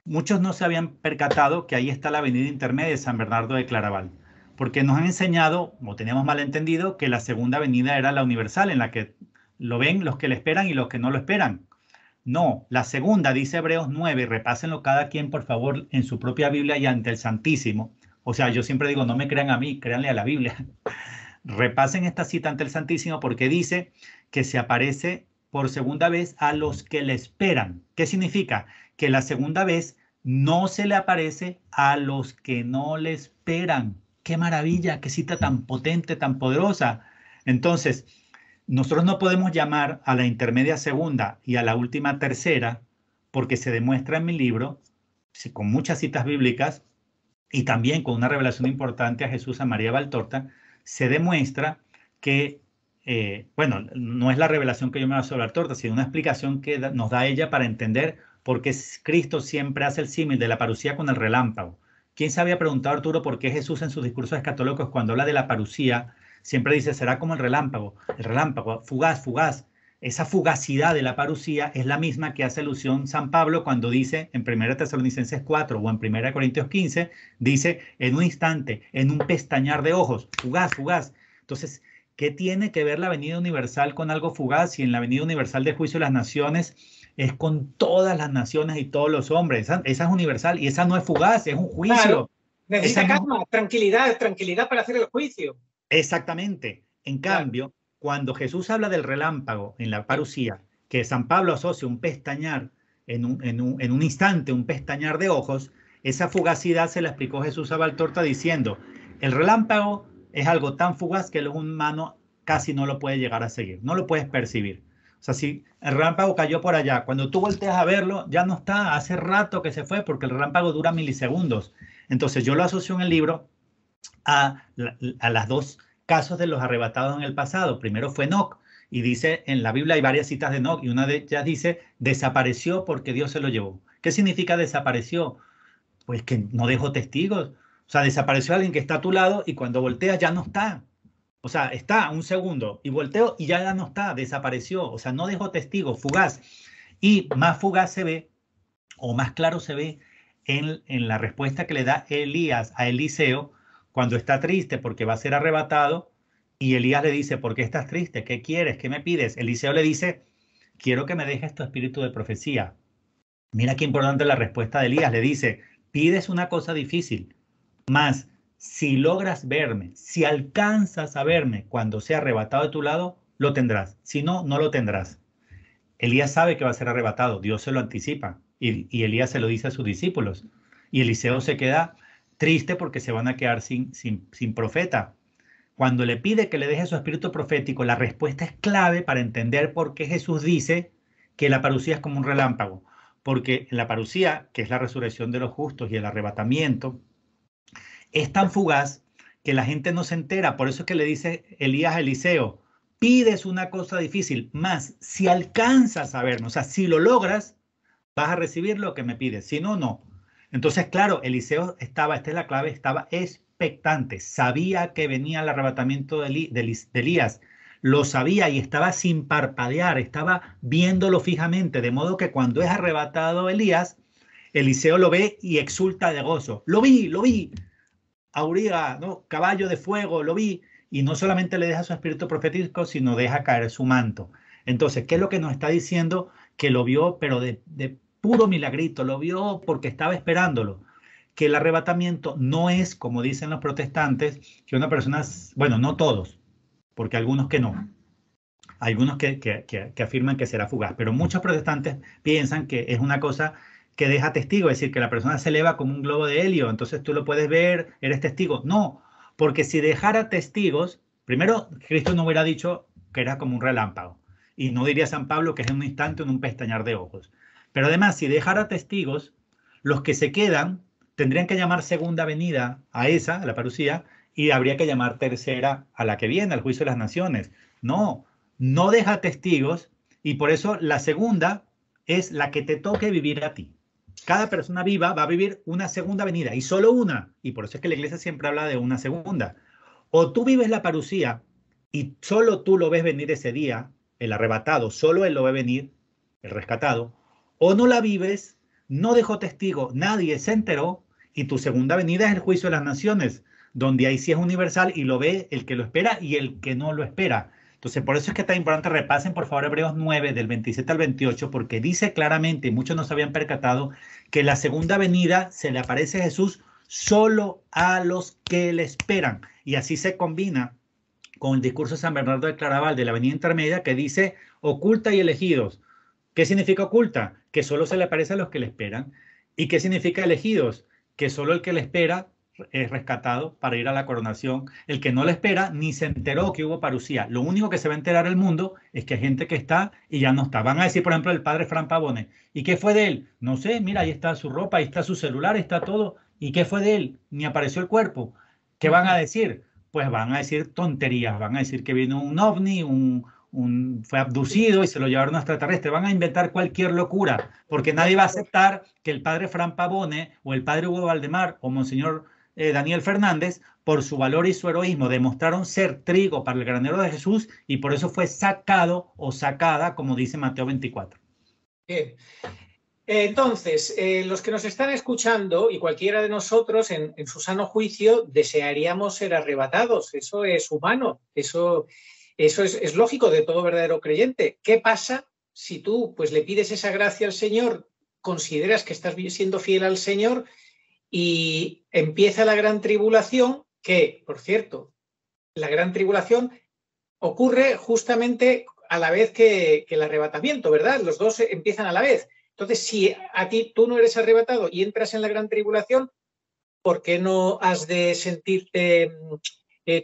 Muchos no se habían percatado que ahí está la avenida intermedia de San Bernardo de Claraval, porque nos han enseñado, o teníamos mal entendido, que la segunda venida era la universal, en la que lo ven los que le esperan y los que no lo esperan. No, la segunda, dice Hebreos 9, repásenlo cada quien, por favor, en su propia Biblia y ante el Santísimo. O sea, yo siempre digo, no me crean a mí, créanle a la Biblia. Repasen esta cita ante el Santísimo porque dice que se aparece por segunda vez a los que le esperan. ¿Qué significa? Que la segunda vez no se le aparece a los que no le esperan. ¡Qué maravilla! ¡Qué cita tan potente, tan poderosa! Entonces, nosotros no podemos llamar a la intermedia segunda y a la última tercera porque se demuestra en mi libro, con muchas citas bíblicas y también con una revelación importante a Jesús, a María Valtorta, se demuestra que, bueno, no es la revelación que yo me voy a sobre Valtorta, sino una explicación que nos da ella para entender por qué Cristo siempre hace el símil de la parucía con el relámpago. ¿Quién se había preguntado, Arturo, por qué Jesús en sus discursos escatológicos, cuando habla de la parucía, siempre dice, será como el relámpago, fugaz, fugaz? Esa fugacidad de la parucía es la misma que hace alusión San Pablo cuando dice en 1 Tesalonicenses 4 o en 1 Corintios 15, dice en un instante, en un pestañear de ojos, fugaz, fugaz. Entonces, ¿qué tiene que ver la venida universal con algo fugaz? Si en la venida universal del juicio de las naciones es con todas las naciones y todos los hombres. Esa es universal y esa no es fugaz, es un juicio. Claro. Necesita calma, tranquilidad para hacer el juicio. Exactamente. En cambio, cuando Jesús habla del relámpago en la parusía, que San Pablo asocia un pestañear en un instante, un pestañear de ojos, esa fugacidad se la explicó Jesús a Valtorta diciendo, el relámpago es algo tan fugaz que el ojo humano casi no lo puede llegar a seguir, no lo puedes percibir. O sea, si el relámpago cayó por allá, cuando tú volteas a verlo, ya no está, hace rato que se fue porque el relámpago dura milisegundos. Entonces yo lo asocio en el libro a las dos casos de los arrebatados en el pasado. Primero fue Enoc, y dice, en la Biblia hay varias citas de Enoc, y una de ellas dice, desapareció porque Dios se lo llevó. ¿Qué significa desapareció? Pues que no dejó testigos. O sea, desapareció alguien que está a tu lado y cuando volteas ya no está. O sea, está un segundo y volteo y ya no está, desapareció. O sea, no dejó testigos, fugaz. Y más fugaz se ve, o más claro se ve, en la respuesta que le da Elías a Eliseo cuando está triste porque va a ser arrebatado. Y Elías le dice, ¿por qué estás triste? ¿Qué quieres? ¿Qué me pides? Eliseo le dice, quiero que me dejes tu espíritu de profecía. Mira qué importante la respuesta de Elías. Le dice, pides una cosa difícil, mas si logras verme, si alcanzas a verme cuando sea arrebatado de tu lado, lo tendrás. Si no, no lo tendrás. Elías sabe que va a ser arrebatado. Dios se lo anticipa. Y Elías se lo dice a sus discípulos. Y Eliseo se queda triste porque se van a quedar sin profeta. Cuando le pide que le deje su espíritu profético, la respuesta es clave para entender por qué Jesús dice que la parusía es como un relámpago. Porque la parusía, que es la resurrección de los justos y el arrebatamiento, es tan fugaz que la gente no se entera. Por eso es que le dice Elías a Eliseo, pides una cosa difícil, más si alcanzas a verme, o sea, si lo logras, vas a recibir lo que me pides. Si no, no. Entonces, claro, Eliseo esta es la clave, estaba expectante, sabía que venía el arrebatamiento de Elías, lo sabía y estaba sin parpadear, estaba viéndolo fijamente, de modo que cuando es arrebatado Elías, Eliseo lo ve y exulta de gozo. Lo vi, auriga, ¿no? Caballo de fuego, lo vi, y no solamente le deja su espíritu profético, sino deja caer su manto. Entonces, ¿qué es lo que nos está diciendo? Que lo vio, pero de puro milagrito, lo vio porque estaba esperándolo. Que el arrebatamiento no es, como dicen los protestantes, que una persona, bueno, no todos, porque algunos que no, algunos que afirman que será fugaz, pero muchos protestantes piensan que es una cosa que deja testigo, es decir, que la persona se eleva como un globo de helio, entonces tú lo puedes ver, eres testigo. No, porque si dejara testigos, primero Cristo no hubiera dicho que era como un relámpago, y no diría San Pablo que es en un instante, en un pestañear de ojos. Pero además, si dejara testigos, los que se quedan tendrían que llamar segunda venida a esa, a la parusía, y habría que llamar tercera a la que viene, al juicio de las naciones. No, no deja testigos, y por eso la segunda es la que te toque vivir a ti. Cada persona viva va a vivir una segunda venida, y solo una, y por eso es que la iglesia siempre habla de una segunda. O tú vives la parusía, y solo tú lo ves venir ese día, el arrebatado, solo él lo ve venir, el rescatado, o no la vives, no dejó testigo, nadie se enteró, y tu segunda venida es el juicio de las naciones, donde ahí sí es universal y lo ve el que lo espera y el que no lo espera. Entonces, por eso es que es tan importante, repasen por favor Hebreos 9, del 27 al 28, porque dice claramente, y muchos no se habían percatado, que la segunda venida se le aparece a Jesús solo a los que le esperan. Y así se combina con el discurso de San Bernardo de Claraval de la venida intermedia, que dice oculta y elegidos. ¿Qué significa oculta? Que solo se le aparece a los que le esperan. ¿Y qué significa elegidos? Que solo el que le espera es rescatado para ir a la coronación. El que no le espera ni se enteró que hubo parusía. Lo único que se va a enterar el mundo es que hay gente que está y ya no está. Van a decir, por ejemplo, el padre Fran Pavone. ¿Y qué fue de él? No sé, mira, ahí está su ropa, ahí está su celular, ahí está todo. ¿Y qué fue de él? Ni apareció el cuerpo. ¿Qué van a decir? Pues van a decir tonterías. Van a decir que vino un ovni, fue abducido y se lo llevaron a extraterrestre. Van a inventar cualquier locura, porque nadie va a aceptar que el padre Fran Pavone o el padre Hugo Valdemar o Monseñor Daniel Fernández, por su valor y su heroísmo, demostraron ser trigo para el granero de Jesús y por eso fue sacado o sacada, como dice Mateo 24. Bien. Entonces, los que nos están escuchando y cualquiera de nosotros en su sano juicio desearíamos ser arrebatados. Eso es humano, eso es lógico de todo verdadero creyente. ¿Qué pasa si tú pues, le pides esa gracia al Señor, consideras que estás siendo fiel al Señor y empieza la gran tribulación, que, por cierto, la gran tribulación ocurre justamente a la vez que el arrebatamiento, ¿verdad? Los dos empiezan a la vez. Entonces, si a ti tú no eres arrebatado y entras en la gran tribulación, ¿por qué no has de sentirte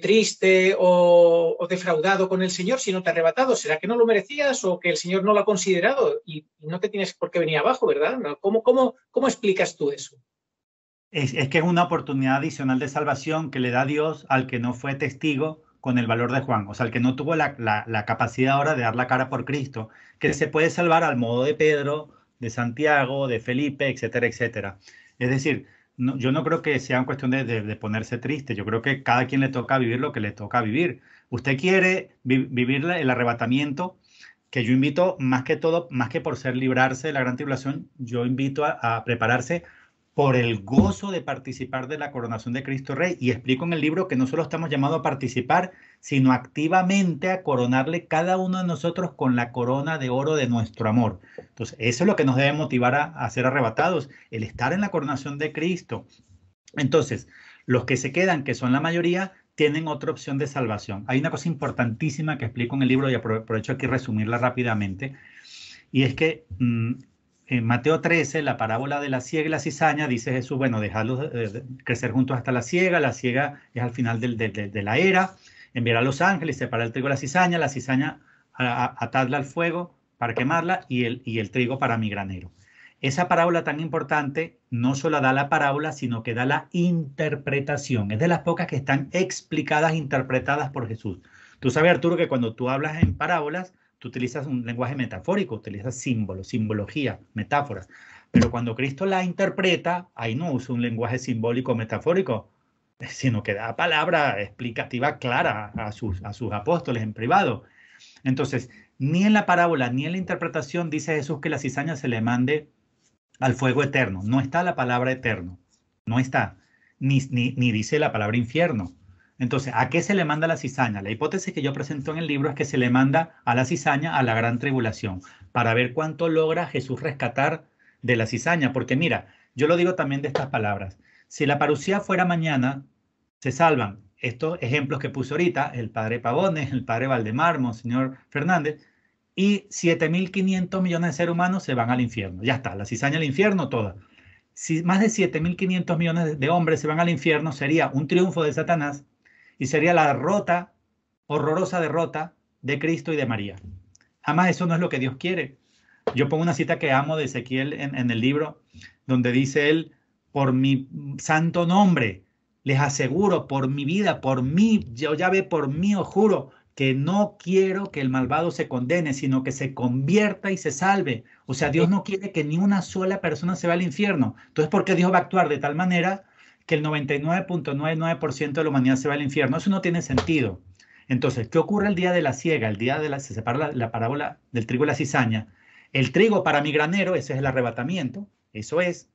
triste o defraudado con el Señor si no te ha arrebatado? ¿Será que no lo merecías o que el Señor no lo ha considerado y no te tienes por qué venir abajo, ¿verdad? ¿Cómo explicas tú eso? Es que es una oportunidad adicional de salvación que le da Dios al que no fue testigo con el valor de Juan, o sea, el que no tuvo la capacidad ahora de dar la cara por Cristo, que se puede salvar al modo de Pedro, de Santiago, de Felipe, etcétera, etcétera. Es decir, yo no creo que sea una cuestión de ponerse triste, yo creo que cada quien le toca vivir lo que le toca vivir. Usted quiere vivir el arrebatamiento, que yo invito, más que todo, más que por ser librarse de la gran tribulación, yo invito a prepararse por el gozo de participar de la coronación de Cristo Rey. Y explico en el libro que no solo estamos llamados a participar, sino activamente a coronarle cada uno de nosotros con la corona de oro de nuestro amor. Entonces, eso es lo que nos debe motivar a ser arrebatados, el estar en la coronación de Cristo. Entonces, los que se quedan, que son la mayoría, tienen otra opción de salvación. Hay una cosa importantísima que explico en el libro y aprovecho aquí resumirla rápidamente, y es que en Mateo 13, la parábola de la siega y la cizaña, dice Jesús, bueno, dejadlos crecer juntos hasta la siega es al final de la era, enviará a los ángeles, separar el trigo de la cizaña atadla al fuego para quemarla y el trigo para mi granero. Esa parábola tan importante no solo da la parábola, sino que da la interpretación. Es de las pocas que están explicadas, interpretadas por Jesús. Tú sabes, Arturo, que cuando tú hablas en parábolas, tú utilizas un lenguaje metafórico, utilizas símbolos, simbología, metáforas. Pero cuando Cristo la interpreta, ahí no usa un lenguaje simbólico metafórico, sino que da palabra explicativa clara a sus apóstoles en privado. Entonces, ni en la parábola ni en la interpretación dice Jesús que la cizaña se le mande al fuego eterno. No está la palabra eterno, no está, ni dice la palabra infierno. Entonces, ¿a qué se le manda la cizaña? La hipótesis que yo presento en el libro es que se le manda a la cizaña a la gran tribulación, para ver cuánto logra Jesús rescatar de la cizaña. Porque mira, yo lo digo también de estas palabras. Si la parucía fuera mañana, se salvan estos ejemplos que puse ahorita, el padre Pavones, el padre Valdemar, Monseñor Fernández, y 7.500 millones de seres humanos se van al infierno. Ya está, la cizaña al infierno toda. Si más de 7.500 millones de hombres se van al infierno, sería un triunfo de Satanás y sería la horrorosa derrota de Cristo y de María. Además, eso no es lo que Dios quiere. Yo pongo una cita que amo de Ezequiel en el libro, donde dice él, por mi santo nombre, les aseguro, por mi vida, por mí, yo ya ve, por mí os juro, que no quiero que el malvado se condene, sino que se convierta y se salve. O sea, Dios no quiere que ni una sola persona se vaya al infierno. Entonces, ¿por qué Dios va a actuar de tal manera que el 99.99% de la humanidad se va al infierno? Eso no tiene sentido. Entonces, ¿qué ocurre el día de la siega? El día de se separa la parábola del trigo y la cizaña. El trigo para mi granero, ese es el arrebatamiento, eso es.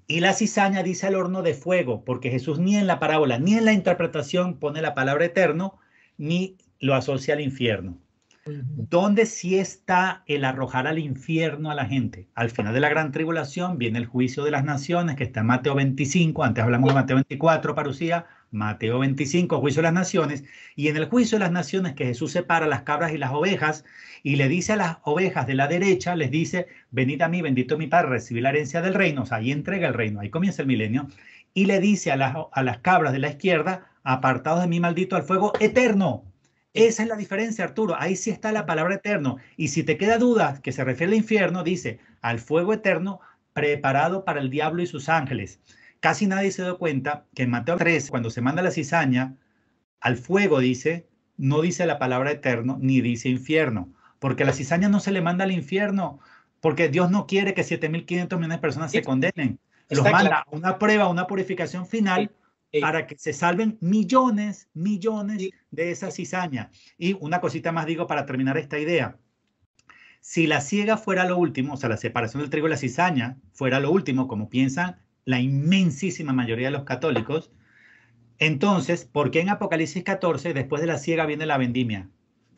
Y la cizaña dice al horno de fuego, porque Jesús ni en la parábola ni en la interpretación pone la palabra eterno, ni lo asocia al infierno. ¿Dónde sí está el arrojar al infierno a la gente? Al final de la gran tribulación viene el juicio de las naciones, que está en Mateo 25, antes hablamos de Mateo 24, parucía, Mateo 25, juicio de las naciones, y en el juicio de las naciones que Jesús separa las cabras y las ovejas, y le dice a las ovejas de la derecha, les dice, venid a mí, bendito mi Padre, recibid la herencia del reino, o sea, ahí entrega el reino, ahí comienza el milenio, y le dice a las cabras de la izquierda, apartados de mí, maldito, al fuego eterno. Esa es la diferencia, Arturo. Ahí sí está la palabra eterno. Y si te queda duda que se refiere al infierno, dice al fuego eterno preparado para el diablo y sus ángeles. Casi nadie se da cuenta que en Mateo 3, cuando se manda la cizaña, al fuego dice, no dice la palabra eterno, ni dice infierno. Porque la cizaña no se le manda al infierno, porque Dios no quiere que 7.500 millones de personas se condenen. Los manda a una prueba, a una purificación final, para que se salven millones de esa cizaña. Y una cosita más digo para terminar esta idea. Si la siega fuera lo último, o sea, la separación del trigo y la cizaña fuera lo último, como piensan la inmensísima mayoría de los católicos, entonces, ¿por qué en Apocalipsis 14, después de la siega, viene la vendimia?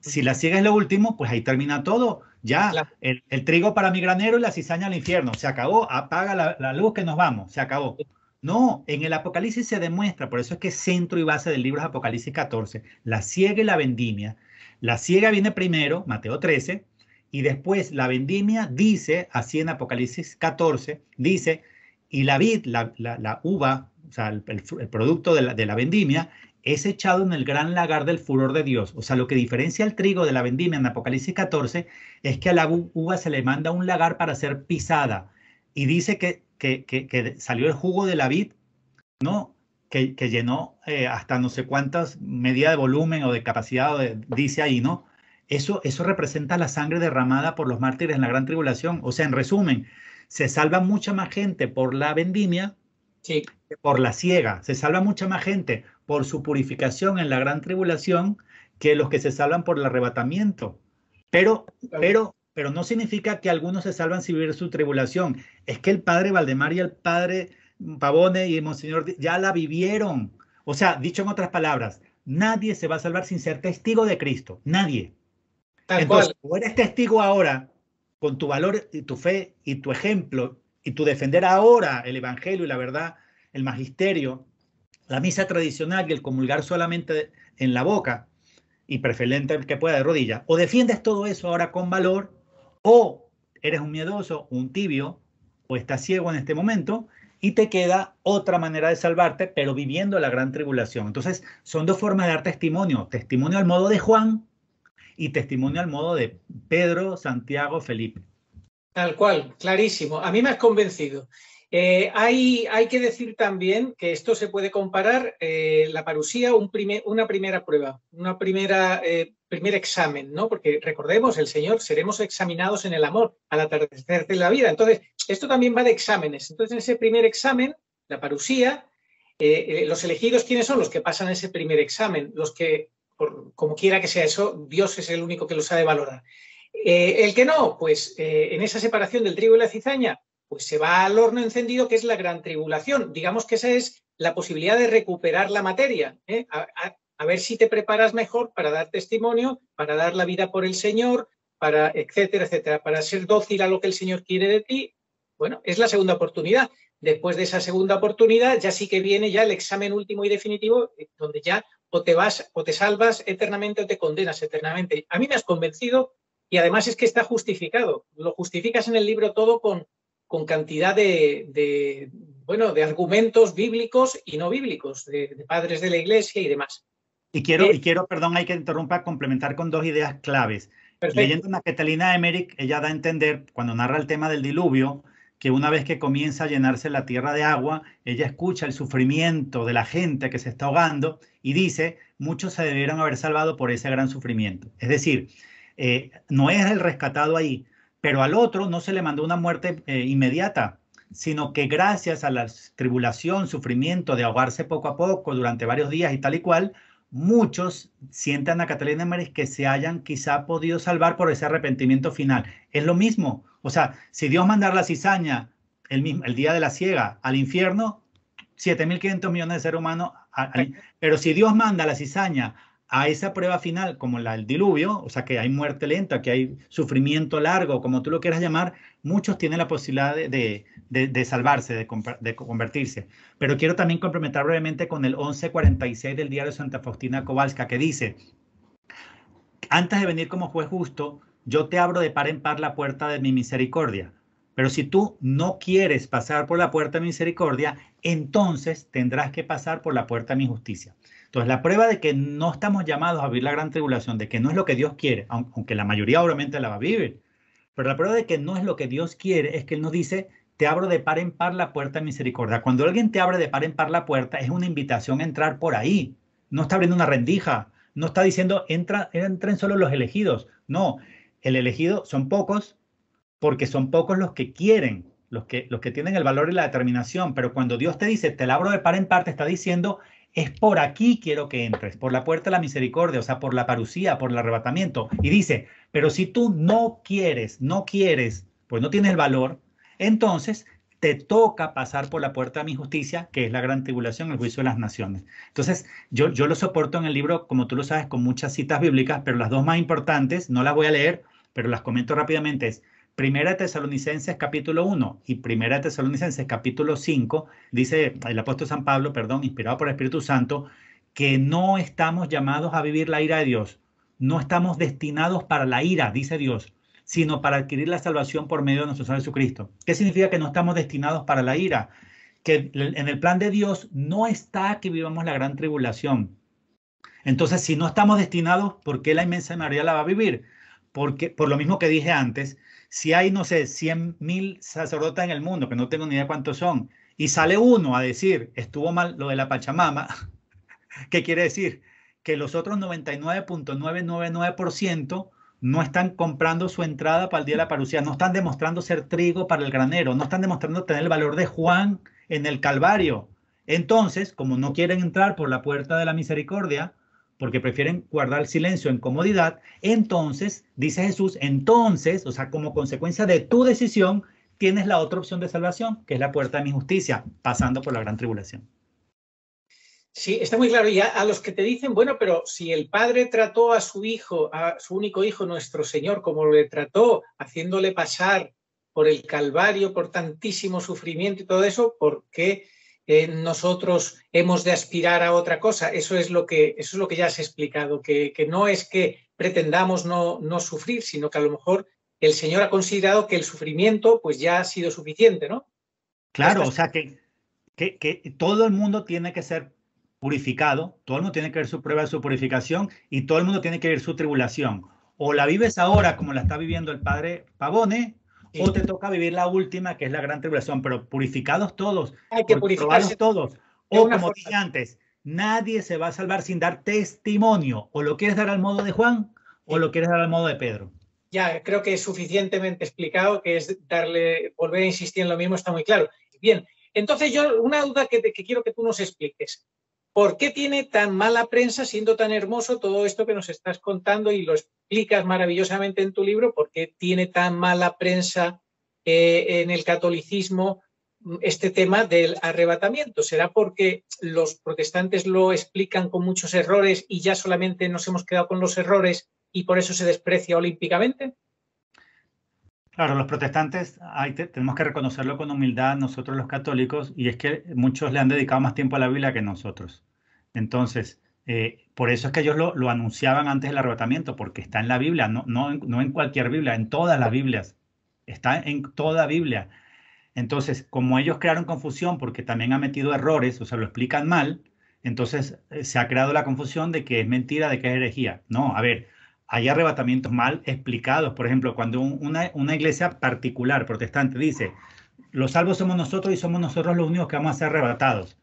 Si la siega es lo último, pues ahí termina todo. Ya, el trigo para mi granero y la cizaña al infierno. Se acabó, apaga la luz que nos vamos, se acabó. No, en el Apocalipsis se demuestra, por eso es que es centro y base del libro de Apocalipsis 14, la siega y la vendimia. La siega viene primero, Mateo 13, y después la vendimia dice, así en Apocalipsis 14, dice, y la vid, la uva, o sea, el producto de la vendimia, es echado en el gran lagar del furor de Dios. O sea, lo que diferencia el trigo de la vendimia en Apocalipsis 14 es que a la uva se le manda un lagar para ser pisada. Y dice que salió el jugo de la vid, ¿no? Que llenó hasta no sé cuántas medidas de volumen o de capacidad, dice ahí, ¿no? Eso representa la sangre derramada por los mártires en la gran tribulación. O sea, en resumen, se salva mucha más gente por la vendimia Sí. que por la siega. Se salva mucha más gente por su purificación en la gran tribulación que los que se salvan por el arrebatamiento. Pero no significa que algunos se salvan sin vivir su tribulación. Es que el padre Valdemar y el padre Pavone y Monseñor ya la vivieron. O sea, dicho en otras palabras, nadie se va a salvar sin ser testigo de Cristo. Nadie. Entonces, o eres testigo ahora con tu valor y tu fe y tu ejemplo y tu defender ahora el evangelio y la verdad, el magisterio, la misa tradicional y el comulgar solamente en la boca y preferente que pueda de rodillas, o defiendes todo eso ahora con valor, o eres un miedoso, un tibio, o estás ciego en este momento y te queda otra manera de salvarte, pero viviendo la gran tribulación. Entonces, son dos formas de dar testimonio. Testimonio al modo de Juan y testimonio al modo de Pedro, Santiago, Felipe. Tal cual, clarísimo. A mí me has convencido. Hay que decir también que esto se puede comparar, la parusía, una primera prueba, primer examen, ¿no? Porque recordemos, el Señor, seremos examinados en el amor al atardecer de la vida. Entonces, esto también va de exámenes. Entonces, en ese primer examen, la parusía, los elegidos, ¿quiénes son? Los que pasan ese primer examen, los que, como quiera que sea eso, Dios es el único que lo sabe valorar. El que no, pues en esa separación del trigo y la cizaña, pues se va al horno encendido, que es la gran tribulación. Digamos que esa es la posibilidad de recuperar la materia, ¿eh? A ver si te preparas mejor para dar testimonio, para dar la vida por el Señor, para etcétera, etcétera, para ser dócil a lo que el Señor quiere de ti. Bueno, es la segunda oportunidad. Después de esa segunda oportunidad, ya sí que viene ya el examen último y definitivo, donde ya o te salvas eternamente o te condenas eternamente. A mí me has convencido. Y además es que está justificado. Lo justificas en el libro todo con cantidad de argumentos bíblicos y no bíblicos, de padres de la Iglesia y demás. Y quiero, perdón, hay que interrumpir, complementar con dos ideas claves. Perfecto. Leyendo a Catalina Emmerich, ella da a entender, cuando narra el tema del diluvio, que una vez que comienza a llenarse la tierra de agua, ella escucha el sufrimiento de la gente que se está ahogando y dice, muchos se debieron haber salvado por ese gran sufrimiento. Es decir, no es el rescatado ahí, pero al otro no se le mandó una muerte inmediata, sino que gracias a la tribulación, sufrimiento de ahogarse poco a poco durante varios días y tal y cual, muchos sientan a Catalina Emmerich que se hayan quizá podido salvar por ese arrepentimiento final. Es lo mismo, o sea, si Dios mandara la cizaña el día de la siega al infierno, 7.500 millones de seres humanos, pero si Dios manda la cizaña a esa prueba final, como la del diluvio, o sea que hay muerte lenta, que hay sufrimiento largo, como tú lo quieras llamar, muchos tienen la posibilidad de salvarse, de convertirse. Pero quiero también complementar brevemente con el 1146 del diario Santa Faustina Kowalska, que dice, antes de venir como juez justo, yo te abro de par en par la puerta de mi misericordia. Pero si tú no quieres pasar por la puerta de mi misericordia, entonces tendrás que pasar por la puerta de mi justicia. Entonces, la prueba de que no estamos llamados a vivir la gran tribulación, de que no es lo que Dios quiere, aunque la mayoría obviamente la va a vivir, pero la prueba de que no es lo que Dios quiere es que Él nos dice, te abro de par en par la puerta de misericordia. Cuando alguien te abre de par en par la puerta, es una invitación a entrar por ahí. No está abriendo una rendija, no está diciendo, entren solo los elegidos. No, el elegido son pocos, porque son pocos los que quieren, los que tienen el valor y la determinación, pero cuando Dios te dice, te la abro de par en par, te está diciendo, es por aquí quiero que entres, por la puerta de la misericordia, o sea, por la parusía, por el arrebatamiento. Y dice, pero si tú no quieres, pues no tienes el valor, entonces te toca pasar por la puerta de mi justicia, que es la gran tribulación, el juicio de las naciones. Entonces, yo lo soporto en el libro, como tú lo sabes, con muchas citas bíblicas, pero las dos más importantes, no las voy a leer, pero las comento rápidamente, es Primera de Tesalonicenses capítulo 1 y Primera de Tesalonicenses capítulo 5, dice el apóstol San Pablo, perdón, inspirado por el Espíritu Santo, que no estamos llamados a vivir la ira de Dios. No estamos destinados para la ira, dice Dios, sino para adquirir la salvación por medio de nuestro Señor Jesucristo. ¿Qué significa que no estamos destinados para la ira? Que en el plan de Dios no está que vivamos la gran tribulación. Entonces, si no estamos destinados, ¿por qué la inmensa mayoría la va a vivir? Porque, por lo mismo que dije antes, si hay, no sé, 100.000 sacerdotes en el mundo, que no tengo ni idea cuántos son, y sale uno a decir, estuvo mal lo de la Pachamama, ¿qué quiere decir? Que los otros 99.999% no están comprando su entrada para el día de la parucía, no están demostrando ser trigo para el granero, no están demostrando tener el valor de Juan en el Calvario. Entonces, como no quieren entrar por la puerta de la misericordia, porque prefieren guardar silencio en comodidad, entonces, dice Jesús, entonces, o sea, como consecuencia de tu decisión, tienes la otra opción de salvación, que es la puerta de mi justicia, pasando por la gran tribulación. Sí, está muy claro. Y a los que te dicen, bueno, pero si el padre trató a su hijo, a su único hijo, nuestro Señor, como le trató, haciéndole pasar por el Calvario, por tantísimo sufrimiento y todo eso, ¿por qué nosotros hemos de aspirar a otra cosa? Eso es lo que ya has explicado, que no es que pretendamos no sufrir, sino que a lo mejor el Señor ha considerado que el sufrimiento pues ya ha sido suficiente, ¿no? Claro, o sea que todo el mundo tiene que ser purificado, todo el mundo tiene que ver su prueba de su purificación y todo el mundo tiene que vivir su tribulación. O la vives ahora como la está viviendo el padre Pavone, sí, o te toca vivir la última, que es la gran tribulación, pero purificados todos, hay que purificarse todos. O como dije antes, nadie se va a salvar sin dar testimonio. O lo quieres dar al modo de Juan, o lo quieres dar al modo de Pedro. Ya, creo que es suficientemente explicado, que es volver a insistir en lo mismo, está muy claro. Bien, entonces yo una duda que quiero que tú nos expliques. ¿Por qué tiene tan mala prensa, siendo tan hermoso todo esto que nos estás contando y lo explicas maravillosamente en tu libro? ¿Por qué tiene tan mala prensa en el catolicismo este tema del arrebatamiento? ¿Será porque los protestantes lo explican con muchos errores y ya solamente nos hemos quedado con los errores y por eso se desprecia olímpicamente? Claro, los protestantes, tenemos que reconocerlo con humildad nosotros los católicos, y es que muchos le han dedicado más tiempo a la Biblia que nosotros. Entonces, por eso es que ellos lo anunciaban antes del arrebatamiento, porque está en la Biblia, no en cualquier Biblia, en todas las Biblias. Está en toda Biblia. Entonces, como ellos crearon confusión porque también han metido errores, o sea, lo explican mal, entonces se ha creado la confusión de que es mentira, de que es herejía. No, a ver, hay arrebatamientos mal explicados. Por ejemplo, cuando una iglesia particular protestante dice, los salvos somos nosotros y somos nosotros los únicos que vamos a ser arrebatados.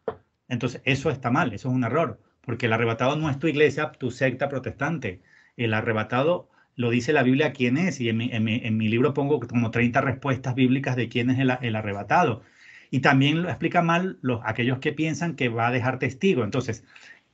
Entonces, eso está mal, eso es un error, porque el arrebatado no es tu iglesia, tu secta protestante. El arrebatado lo dice la Biblia quién es, y en mi libro pongo como 30 respuestas bíblicas de quién es el arrebatado. Y también lo explica mal aquellos que piensan que va a dejar testigo. Entonces,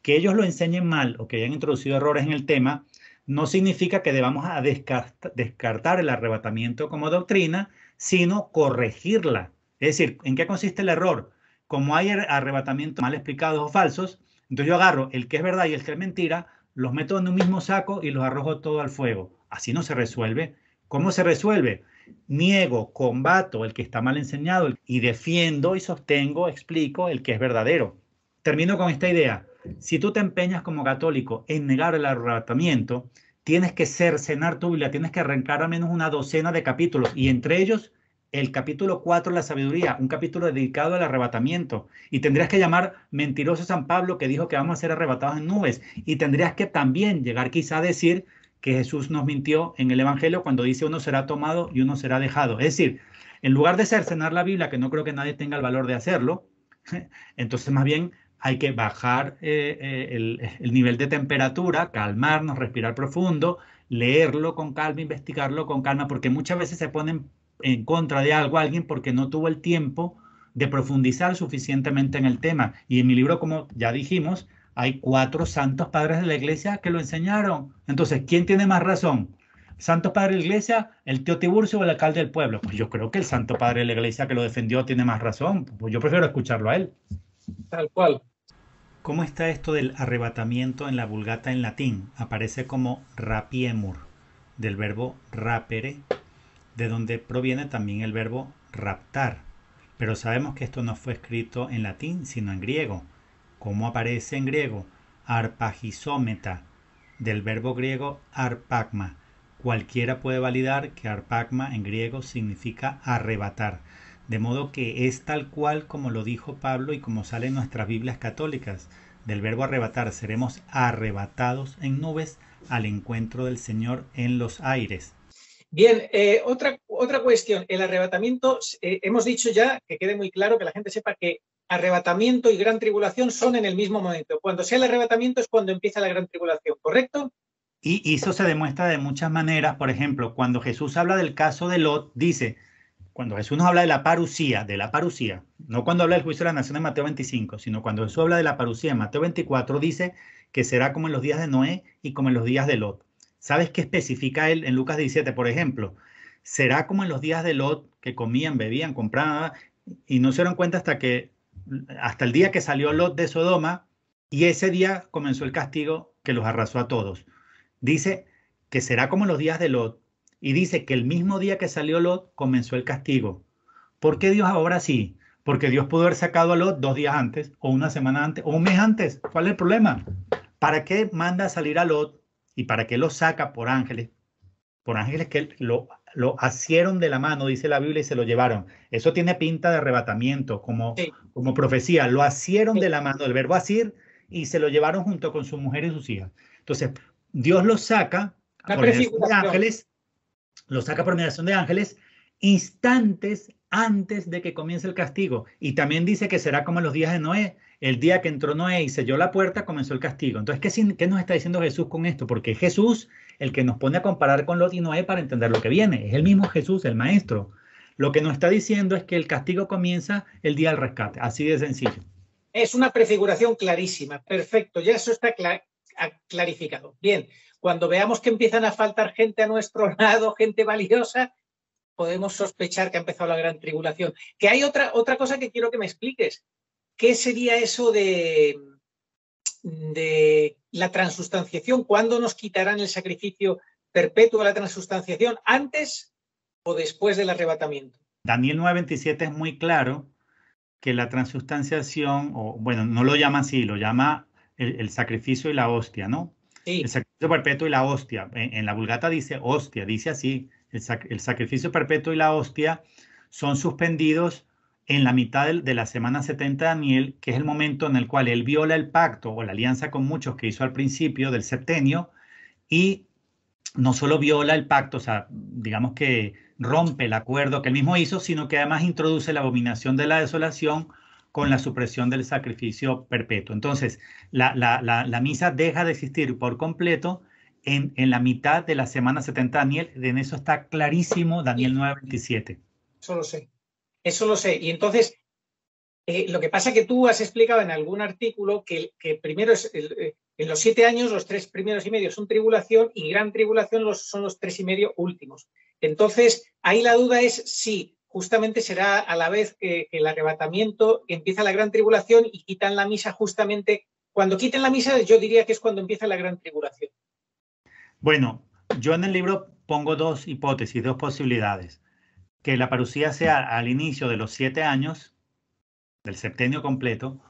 que ellos lo enseñen mal o que hayan introducido errores en el tema, no significa que debamos a descartar el arrebatamiento como doctrina, sino corregirla. Es decir, ¿en qué consiste el error? Como hay arrebatamientos mal explicados o falsos, entonces yo agarro el que es verdad y el que es mentira, los meto en un mismo saco y los arrojo todo al fuego. Así no se resuelve. ¿Cómo se resuelve? Niego, combato el que está mal enseñado y defiendo y sostengo, explico el que es verdadero. Termino con esta idea. Si tú te empeñas como católico en negar el arrebatamiento, tienes que cercenar tu Biblia, tienes que arrancar al menos una docena de capítulos, y entre ellos el capítulo 4, la sabiduría, un capítulo dedicado al arrebatamiento. Y tendrías que llamar mentiroso San Pablo, que dijo que vamos a ser arrebatados en nubes. Y tendrías que también llegar quizá a decir que Jesús nos mintió en el Evangelio cuando dice uno será tomado y uno será dejado. Es decir, en lugar de cercenar la Biblia, que no creo que nadie tenga el valor de hacerlo, entonces más bien hay que bajar el nivel de temperatura, calmarnos, respirar profundo, leerlo con calma, investigarlo con calma, porque muchas veces se ponen en contra de algo alguien porque no tuvo el tiempo de profundizar suficientemente en el tema. Y en mi libro, como ya dijimos, hay 4 santos padres de la iglesia que lo enseñaron. Entonces, ¿quién tiene más razón? ¿Santos padres de la iglesia, el tío Tiburcio o el alcalde del pueblo? Pues yo creo que el santo padre de la iglesia que lo defendió tiene más razón. Pues yo prefiero escucharlo a él. Tal cual. ¿Cómo está esto del arrebatamiento en la Vulgata en latín? Aparece como rapiemur, del verbo rapere, de donde proviene también el verbo raptar. Pero sabemos que esto no fue escrito en latín, sino en griego. ¿Cómo aparece en griego? Arpagisómeta, del verbo griego arpagma. Cualquiera puede validar que arpagma en griego significa arrebatar. De modo que es tal cual como lo dijo Pablo y como sale en nuestras Biblias católicas. Del verbo arrebatar, seremos arrebatados en nubes al encuentro del Señor en los aires. Bien, otra cuestión. El arrebatamiento, hemos dicho ya, que quede muy claro, que la gente sepa que arrebatamiento y gran tribulación son en el mismo momento. Cuando sea el arrebatamiento es cuando empieza la gran tribulación, ¿correcto? Y eso se demuestra de muchas maneras. Por ejemplo, cuando Jesús habla del caso de Lot, dice, cuando Jesús nos habla de la parusía, no cuando habla del juicio de la nación en Mateo 25, sino cuando Jesús habla de la parusía en Mateo 24, dice que será como en los días de Noé y como en los días de Lot. ¿Sabes qué especifica él en Lucas 17, por ejemplo? Será como en los días de Lot, que comían, bebían, compraban, y no se dieron cuenta hasta el día que salió Lot de Sodoma, y ese día comenzó el castigo que los arrasó a todos. Dice que será como en los días de Lot, y dice que el mismo día que salió Lot comenzó el castigo. ¿Por qué Dios ahora sí? Porque Dios pudo haber sacado a Lot 2 días antes, o una semana antes, o un mes antes. ¿Cuál es el problema? ¿Para qué manda a salir a Lot? ¿Y para qué lo saca por ángeles? Por ángeles que lo asieron de la mano, dice la Biblia, y se lo llevaron. Eso tiene pinta de arrebatamiento, como profecía. Lo asieron de la mano, el verbo asir, y se lo llevaron junto con su mujer y sus hijas. Entonces, Dios lo saca por mediación de ángeles, instantes antes de que comience el castigo. Y también dice que será como en los días de Noé. El día que entró Noé y selló la puerta, comenzó el castigo. Entonces, ¿qué nos está diciendo Jesús con esto? Porque es Jesús el que nos pone a comparar con Lot y Noé para entender lo que viene. Es el mismo Jesús, el Maestro. Lo que nos está diciendo es que el castigo comienza el día del rescate. Así de sencillo. Es una prefiguración clarísima. Perfecto, ya eso está clarificado. Bien, cuando veamos que empiezan a faltar gente a nuestro lado, gente valiosa, podemos sospechar que ha empezado la gran tribulación. Que hay otra cosa que quiero que me expliques. ¿Qué sería eso de la transustanciación? ¿Cuándo nos quitarán el sacrificio perpetuo de la transustanciación? ¿Antes o después del arrebatamiento? Daniel 9:27 es muy claro que la transustanciación, o bueno, no lo llama así, lo llama el sacrificio y la hostia, ¿no? Sí. El sacrificio perpetuo y la hostia. En la Vulgata dice hostia, dice así. El sacrificio perpetuo y la hostia son suspendidos en la mitad de la semana 70 de Daniel, que es el momento en el cual él viola el pacto o la alianza con muchos que hizo al principio del septenio, y no solo viola el pacto, o sea, digamos que rompe el acuerdo que él mismo hizo, sino que además introduce la abominación de la desolación con la supresión del sacrificio perpetuo. Entonces, la misa deja de existir por completo en la mitad de la semana 70 de Daniel. En eso está clarísimo Daniel 9:27. Eso lo sé. Eso lo sé. Y entonces, lo que pasa es que tú has explicado en algún artículo que primero es en los 7 años, los 3 primeros y medio son tribulación y gran tribulación son los 3 y medio últimos. Entonces, ahí la duda es si justamente será a la vez que el arrebatamiento, empieza la gran tribulación y quitan la misa justamente. Cuando quiten la misa, yo diría que es cuando empieza la gran tribulación. Bueno, yo en el libro pongo 2 hipótesis, 2 posibilidades. Que la parusía sea al inicio de los 7 años, del septenio completo,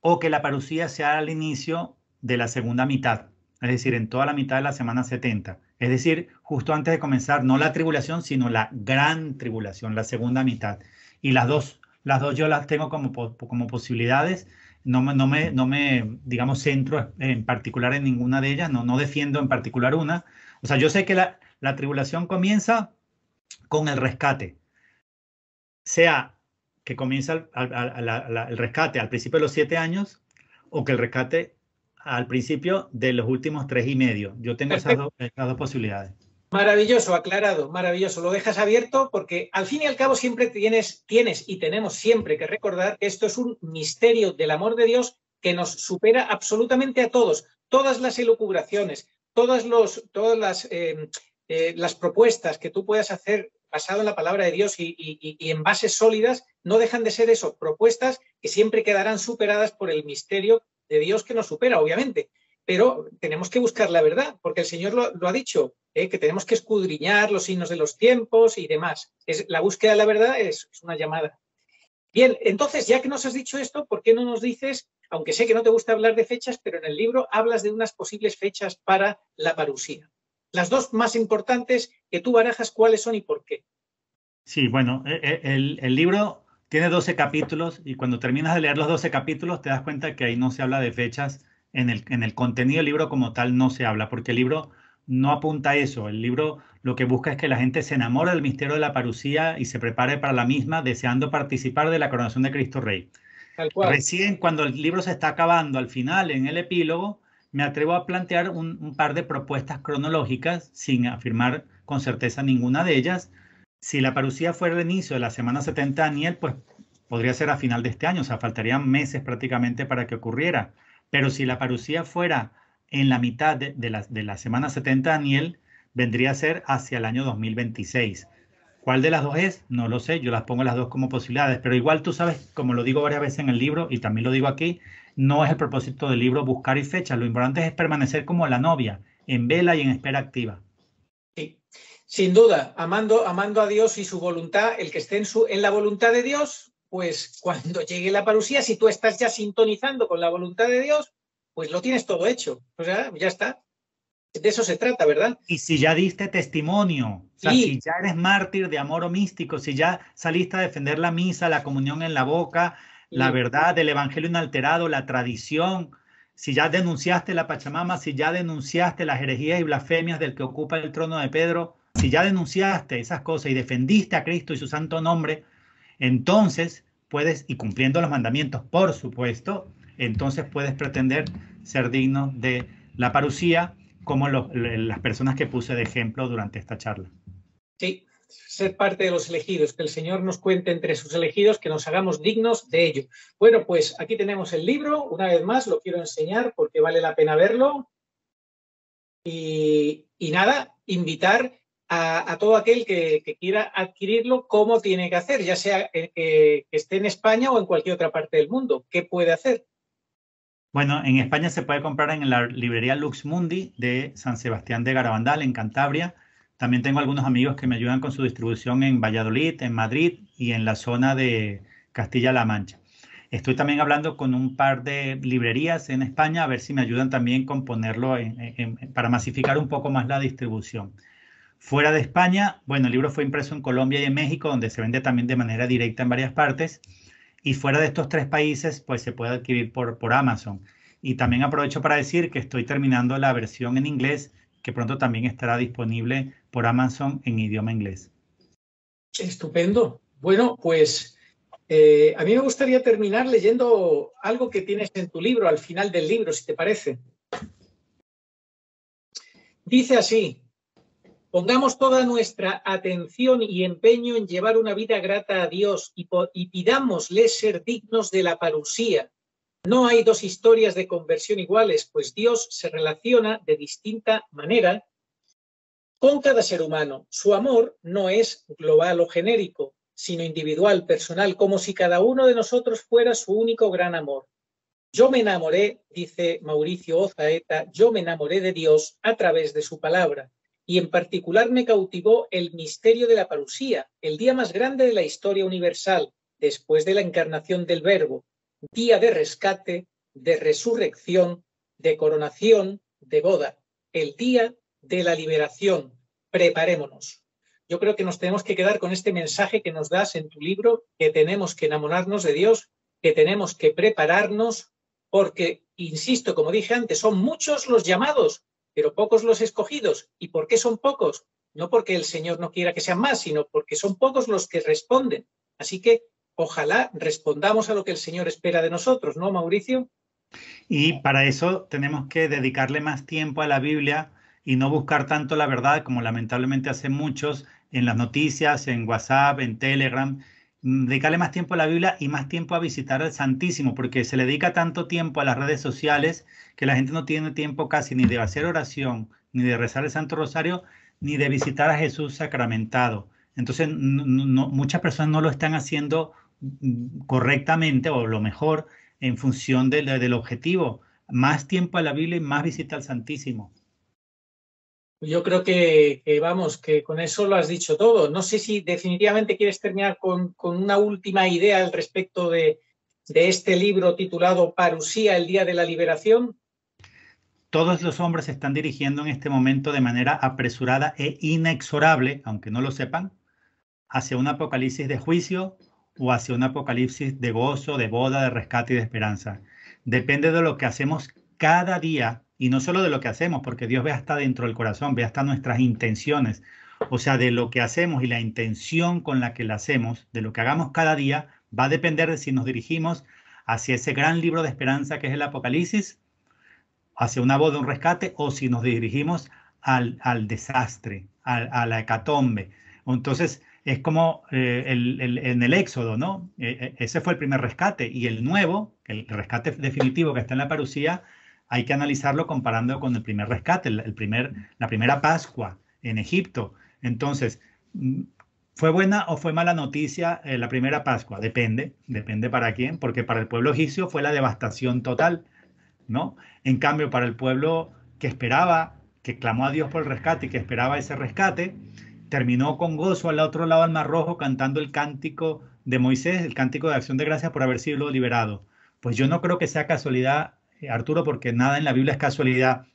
o que la parusía sea al inicio de la segunda mitad, es decir, en toda la mitad de la semana 70. Es decir, justo antes de comenzar, no la tribulación, sino la gran tribulación, la segunda mitad. Y las dos yo las tengo como posibilidades. No me, digamos, centro en particular en ninguna de ellas, no defiendo en particular una. O sea, yo sé que la tribulación comienza con el rescate, sea que comienza el rescate al principio de los 7 años o que el rescate al principio de los últimos 3 y medio. Yo tengo esas dos posibilidades. Maravilloso, aclarado, maravilloso. Lo dejas abierto porque al fin y al cabo siempre tienes y tenemos siempre que recordar que esto es un misterio del amor de Dios que nos supera absolutamente a todos. Todas las elucubraciones, todas las propuestas que tú puedas hacer basado en la palabra de Dios y en bases sólidas no dejan de ser eso, propuestas que siempre quedarán superadas por el misterio de Dios que nos supera, obviamente. Pero tenemos que buscar la verdad, porque el Señor lo ha dicho. que tenemos que escudriñar los signos de los tiempos y demás. La búsqueda de la verdad es una llamada. Bien, entonces, ya que nos has dicho esto, ¿por qué no nos dices, aunque sé que no te gusta hablar de fechas, pero en el libro hablas de unas posibles fechas para la parusía? Las dos más importantes que tú barajas, ¿cuáles son y por qué? Sí, bueno, el libro tiene 12 capítulos y cuando terminas de leer los 12 capítulos te das cuenta que ahí no se habla de fechas. En el contenido del libro como tal no se habla, porque el libro no apunta a eso. El libro lo que busca es que la gente se enamore del misterio de la parusía y se prepare para la misma, deseando participar de la coronación de Cristo Rey. Tal cual. Recién cuando el libro se está acabando, al final, en el epílogo, me atrevo a plantear un par de propuestas cronológicas, sin afirmar con certeza ninguna de ellas. Si la parusía fuera el inicio de la semana 70 de Daniel, pues podría ser a final de este año, o sea, faltarían meses prácticamente para que ocurriera. Pero si la parusía fuera en la mitad de la semana 70 de Daniel, vendría a ser hacia el año 2026. ¿Cuál de las dos es? No lo sé, yo las pongo las dos como posibilidades, pero igual tú sabes, como lo digo varias veces en el libro y también lo digo aquí, no es el propósito del libro buscar y fechas, lo importante es permanecer como la novia, en vela y en espera activa. Sí, sin duda, amando a Dios y su voluntad, el que esté en la voluntad de Dios, pues cuando llegue la parusía, si tú estás ya sintonizando con la voluntad de Dios, pues lo tienes todo hecho, o sea, ya está. De eso se trata, ¿verdad? Y si ya diste testimonio, o sea, Sí. si ya eres mártir de amor o místico, si ya saliste a defender la misa, la comunión en la boca, la verdad del evangelio inalterado, la tradición, si ya denunciaste la Pachamama, si ya denunciaste las herejías y blasfemias del que ocupa el trono de Pedro, si ya denunciaste esas cosas y defendiste a Cristo y su santo nombre, entonces puedes, y cumpliendo los mandamientos, por supuesto, entonces puedes pretender ser digno de la parusía, como las personas que puse de ejemplo durante esta charla. Sí, ser parte de los elegidos, que el Señor nos cuente entre sus elegidos, que nos hagamos dignos de ello. Bueno, pues aquí tenemos el libro, una vez más lo quiero enseñar porque vale la pena verlo. Y nada, invitar a todo aquel que quiera adquirirlo, cómo tiene que hacer, ya sea que esté en España o en cualquier otra parte del mundo. ¿Qué puede hacer? Bueno, en España se puede comprar en la librería Lux Mundi de San Sebastián de Garabandal, en Cantabria. También tengo algunos amigos que me ayudan con su distribución en Valladolid, en Madrid y en la zona de Castilla-La Mancha. Estoy también hablando con un par de librerías en España a ver si me ayudan también con ponerlo para masificar un poco más la distribución. Fuera de España, bueno, el libro fue impreso en Colombia y en México, donde se vende también de manera directa en varias partes. Y fuera de estos tres países, pues se puede adquirir por Amazon. Y también aprovecho para decir que estoy terminando la versión en inglés, que pronto también estará disponible por Amazon en idioma inglés. Estupendo. Bueno, pues a mí me gustaría terminar leyendo algo que tienes en tu libro, al final del libro, si te parece. Dice así: pongamos toda nuestra atención y empeño en llevar una vida grata a Dios y pidámosle ser dignos de la parusía. No hay dos historias de conversión iguales, pues Dios se relaciona de distinta manera con cada ser humano. Su amor no es global o genérico, sino individual, personal, como si cada uno de nosotros fuera su único gran amor. Yo me enamoré, dice Mauricio Ozaeta, yo me enamoré de Dios a través de su palabra. Y en particular me cautivó el misterio de la parusía, el día más grande de la historia universal, después de la encarnación del Verbo, día de rescate, de resurrección, de coronación, de boda, el día de la liberación. Preparémonos. Yo creo que nos tenemos que quedar con este mensaje que nos das en tu libro, que tenemos que enamorarnos de Dios, que tenemos que prepararnos, porque, insisto, como dije antes, son muchos los llamados, pero pocos los escogidos. ¿Y por qué son pocos? No porque el Señor no quiera que sean más, sino porque son pocos los que responden. Así que ojalá respondamos a lo que el Señor espera de nosotros, ¿no, Mauricio? Y para eso tenemos que dedicarle más tiempo a la Biblia y no buscar tanto la verdad como lamentablemente hacen muchos en las noticias, en WhatsApp, en Telegram. Dedicarle más tiempo a la Biblia y más tiempo a visitar al Santísimo, porque se le dedica tanto tiempo a las redes sociales que la gente no tiene tiempo casi ni de hacer oración, ni de rezar el Santo Rosario, ni de visitar a Jesús sacramentado. Entonces, muchas personas no lo están haciendo correctamente o lo mejor en función del objetivo. Más tiempo a la Biblia y más visita al Santísimo. Yo creo vamos, que con eso lo has dicho todo. No sé si definitivamente quieres terminar con una última idea al respecto de este libro titulado Parusía, el Día de la Liberación. Todos los hombres se están dirigiendo en este momento de manera apresurada e inexorable, aunque no lo sepan, hacia un apocalipsis de juicio o hacia un apocalipsis de gozo, de boda, de rescate y de esperanza. Depende de lo que hacemos cada día, y no solo de lo que hacemos, porque Dios ve hasta dentro del corazón, ve hasta nuestras intenciones. O sea, de lo que hacemos y la intención con la que la hacemos, de lo que hagamos cada día, va a depender de si nos dirigimos hacia ese gran libro de esperanza que es el Apocalipsis, hacia una boda, un rescate, o si nos dirigimos al desastre, a la hecatombe. Entonces, es como en el Éxodo, ¿no? Ese fue el primer rescate, y el nuevo, el rescate definitivo que está en la parusía, hay que analizarlo comparando con el primer rescate, la primera Pascua en Egipto. Entonces, ¿fue buena o fue mala noticia la primera Pascua? Depende para quién, porque para el pueblo egipcio fue la devastación total, ¿no? En cambio, para el pueblo que esperaba, que clamó a Dios por el rescate y que esperaba ese rescate, terminó con gozo al otro lado del Mar Rojo cantando el cántico de Moisés, el cántico de acción de gracias por haber sido liberado. Pues yo no creo que sea casualidad, Arturo, porque nada en la Biblia es casualidad.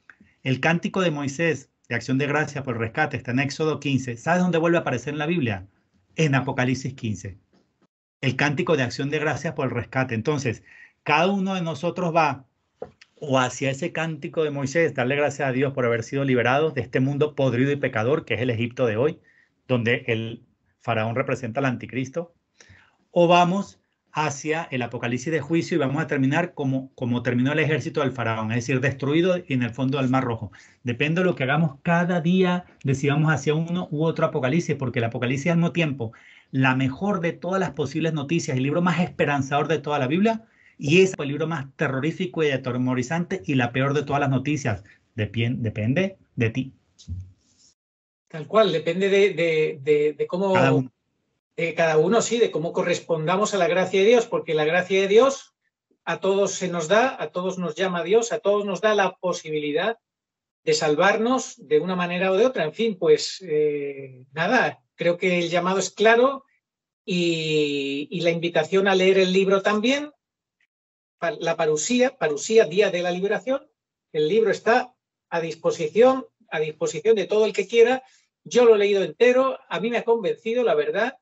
El cántico de Moisés de acción de gracias por el rescate está en Éxodo 15. ¿Sabes dónde vuelve a aparecer en la Biblia? En Apocalipsis 15. El cántico de acción de gracias por el rescate. Entonces, cada uno de nosotros va o hacia ese cántico de Moisés, darle gracias a Dios por haber sido liberados de este mundo podrido y pecador que es el Egipto de hoy, donde el faraón representa al anticristo, o vamos hacia el apocalipsis de juicio y vamos a terminar como terminó el ejército del faraón, es decir, destruido y en el fondo del Mar Rojo. Depende de lo que hagamos cada día, de si vamos hacia uno u otro apocalipsis, porque el apocalipsis es al mismo tiempo la mejor de todas las posibles noticias, el libro más esperanzador de toda la Biblia, y es el libro más terrorífico y atemorizante y la peor de todas las noticias. Depende de ti. Tal cual, depende de cómo... Cada uno. Cada uno, sí, de cómo correspondamos a la gracia de Dios, porque la gracia de Dios a todos se nos da, a todos nos llama Dios, a todos nos da la posibilidad de salvarnos de una manera o de otra. En fin, pues nada, creo que el llamado es claro y la invitación a leer el libro también. La parusía, Día de la Liberación. El libro está a disposición de todo el que quiera. Yo lo he leído entero, a mí me ha convencido, la verdad.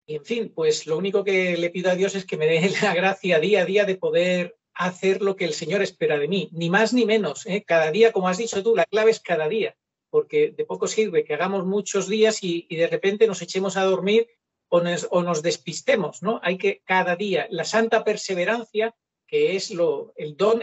Y en fin, pues lo único que le pido a Dios es que me dé la gracia día a día de poder hacer lo que el Señor espera de mí, ni más ni menos. Cada día, como has dicho tú, la clave es cada día, porque de poco sirve que hagamos muchos días y de repente nos echemos a dormir o nos despistemos, ¿no? Hay que cada día, la santa perseverancia, que es el don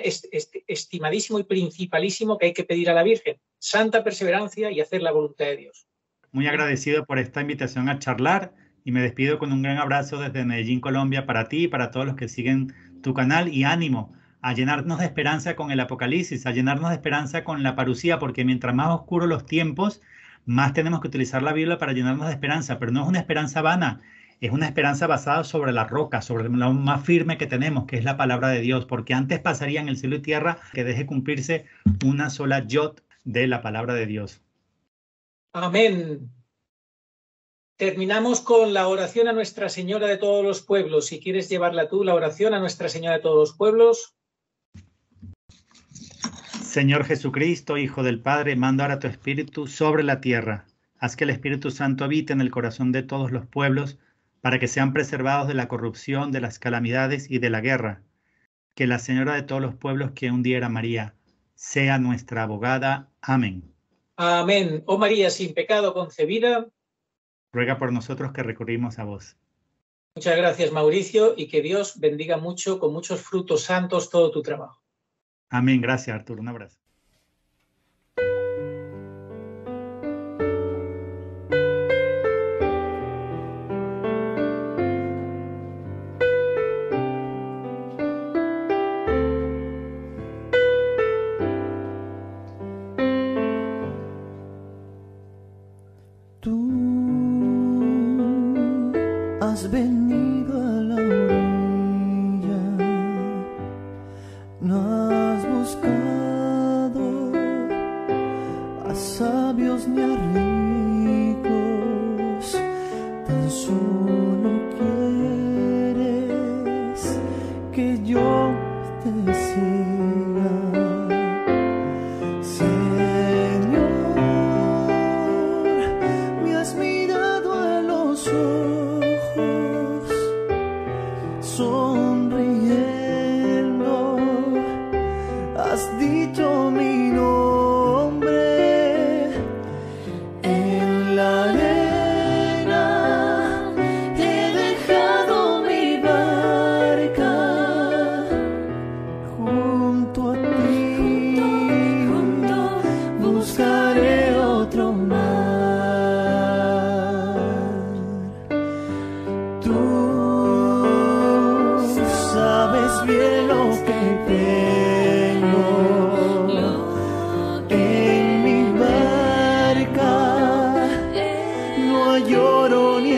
estimadísimo y principalísimo que hay que pedir a la Virgen, santa perseverancia y hacer la voluntad de Dios. Muy agradecido por esta invitación a charlar y me despido con un gran abrazo desde Medellín, Colombia, para ti y para todos los que siguen tu canal, y ánimo a llenarnos de esperanza con el Apocalipsis, a llenarnos de esperanza con la parusía, porque mientras más oscuros los tiempos, más tenemos que utilizar la Biblia para llenarnos de esperanza, pero no es una esperanza vana, es una esperanza basada sobre la roca, sobre lo más firme que tenemos, que es la palabra de Dios, porque antes pasaría en el cielo y tierra que deje cumplirse una sola yot de la palabra de Dios. Amén. Terminamos con la oración a Nuestra Señora de todos los pueblos. Si quieres llevarla tú, la oración a Nuestra Señora de todos los pueblos. Señor Jesucristo, Hijo del Padre, manda ahora tu Espíritu sobre la tierra. Haz que el Espíritu Santo habite en el corazón de todos los pueblos, para que sean preservados de la corrupción, de las calamidades y de la guerra. Que la Señora de todos los pueblos, que un día era María, sea nuestra abogada. Amén. Amén. Oh María, sin pecado concebida, ruega por nosotros que recurrimos a vos. Muchas gracias, Mauricio, y que Dios bendiga mucho, con muchos frutos santos, todo tu trabajo. Amén. Gracias, Arturo. Un abrazo. Has venido a la orilla, no has buscado a saber tan solo quieres que yo te siga, Señor, me has mirado a los ojos, sonriendo, has dicho mi nombre en la arena, he dejado mi barca junto a ti, buscaré otro mar. Tú sabes bien lo que tengo en mi barca, no hay oro ni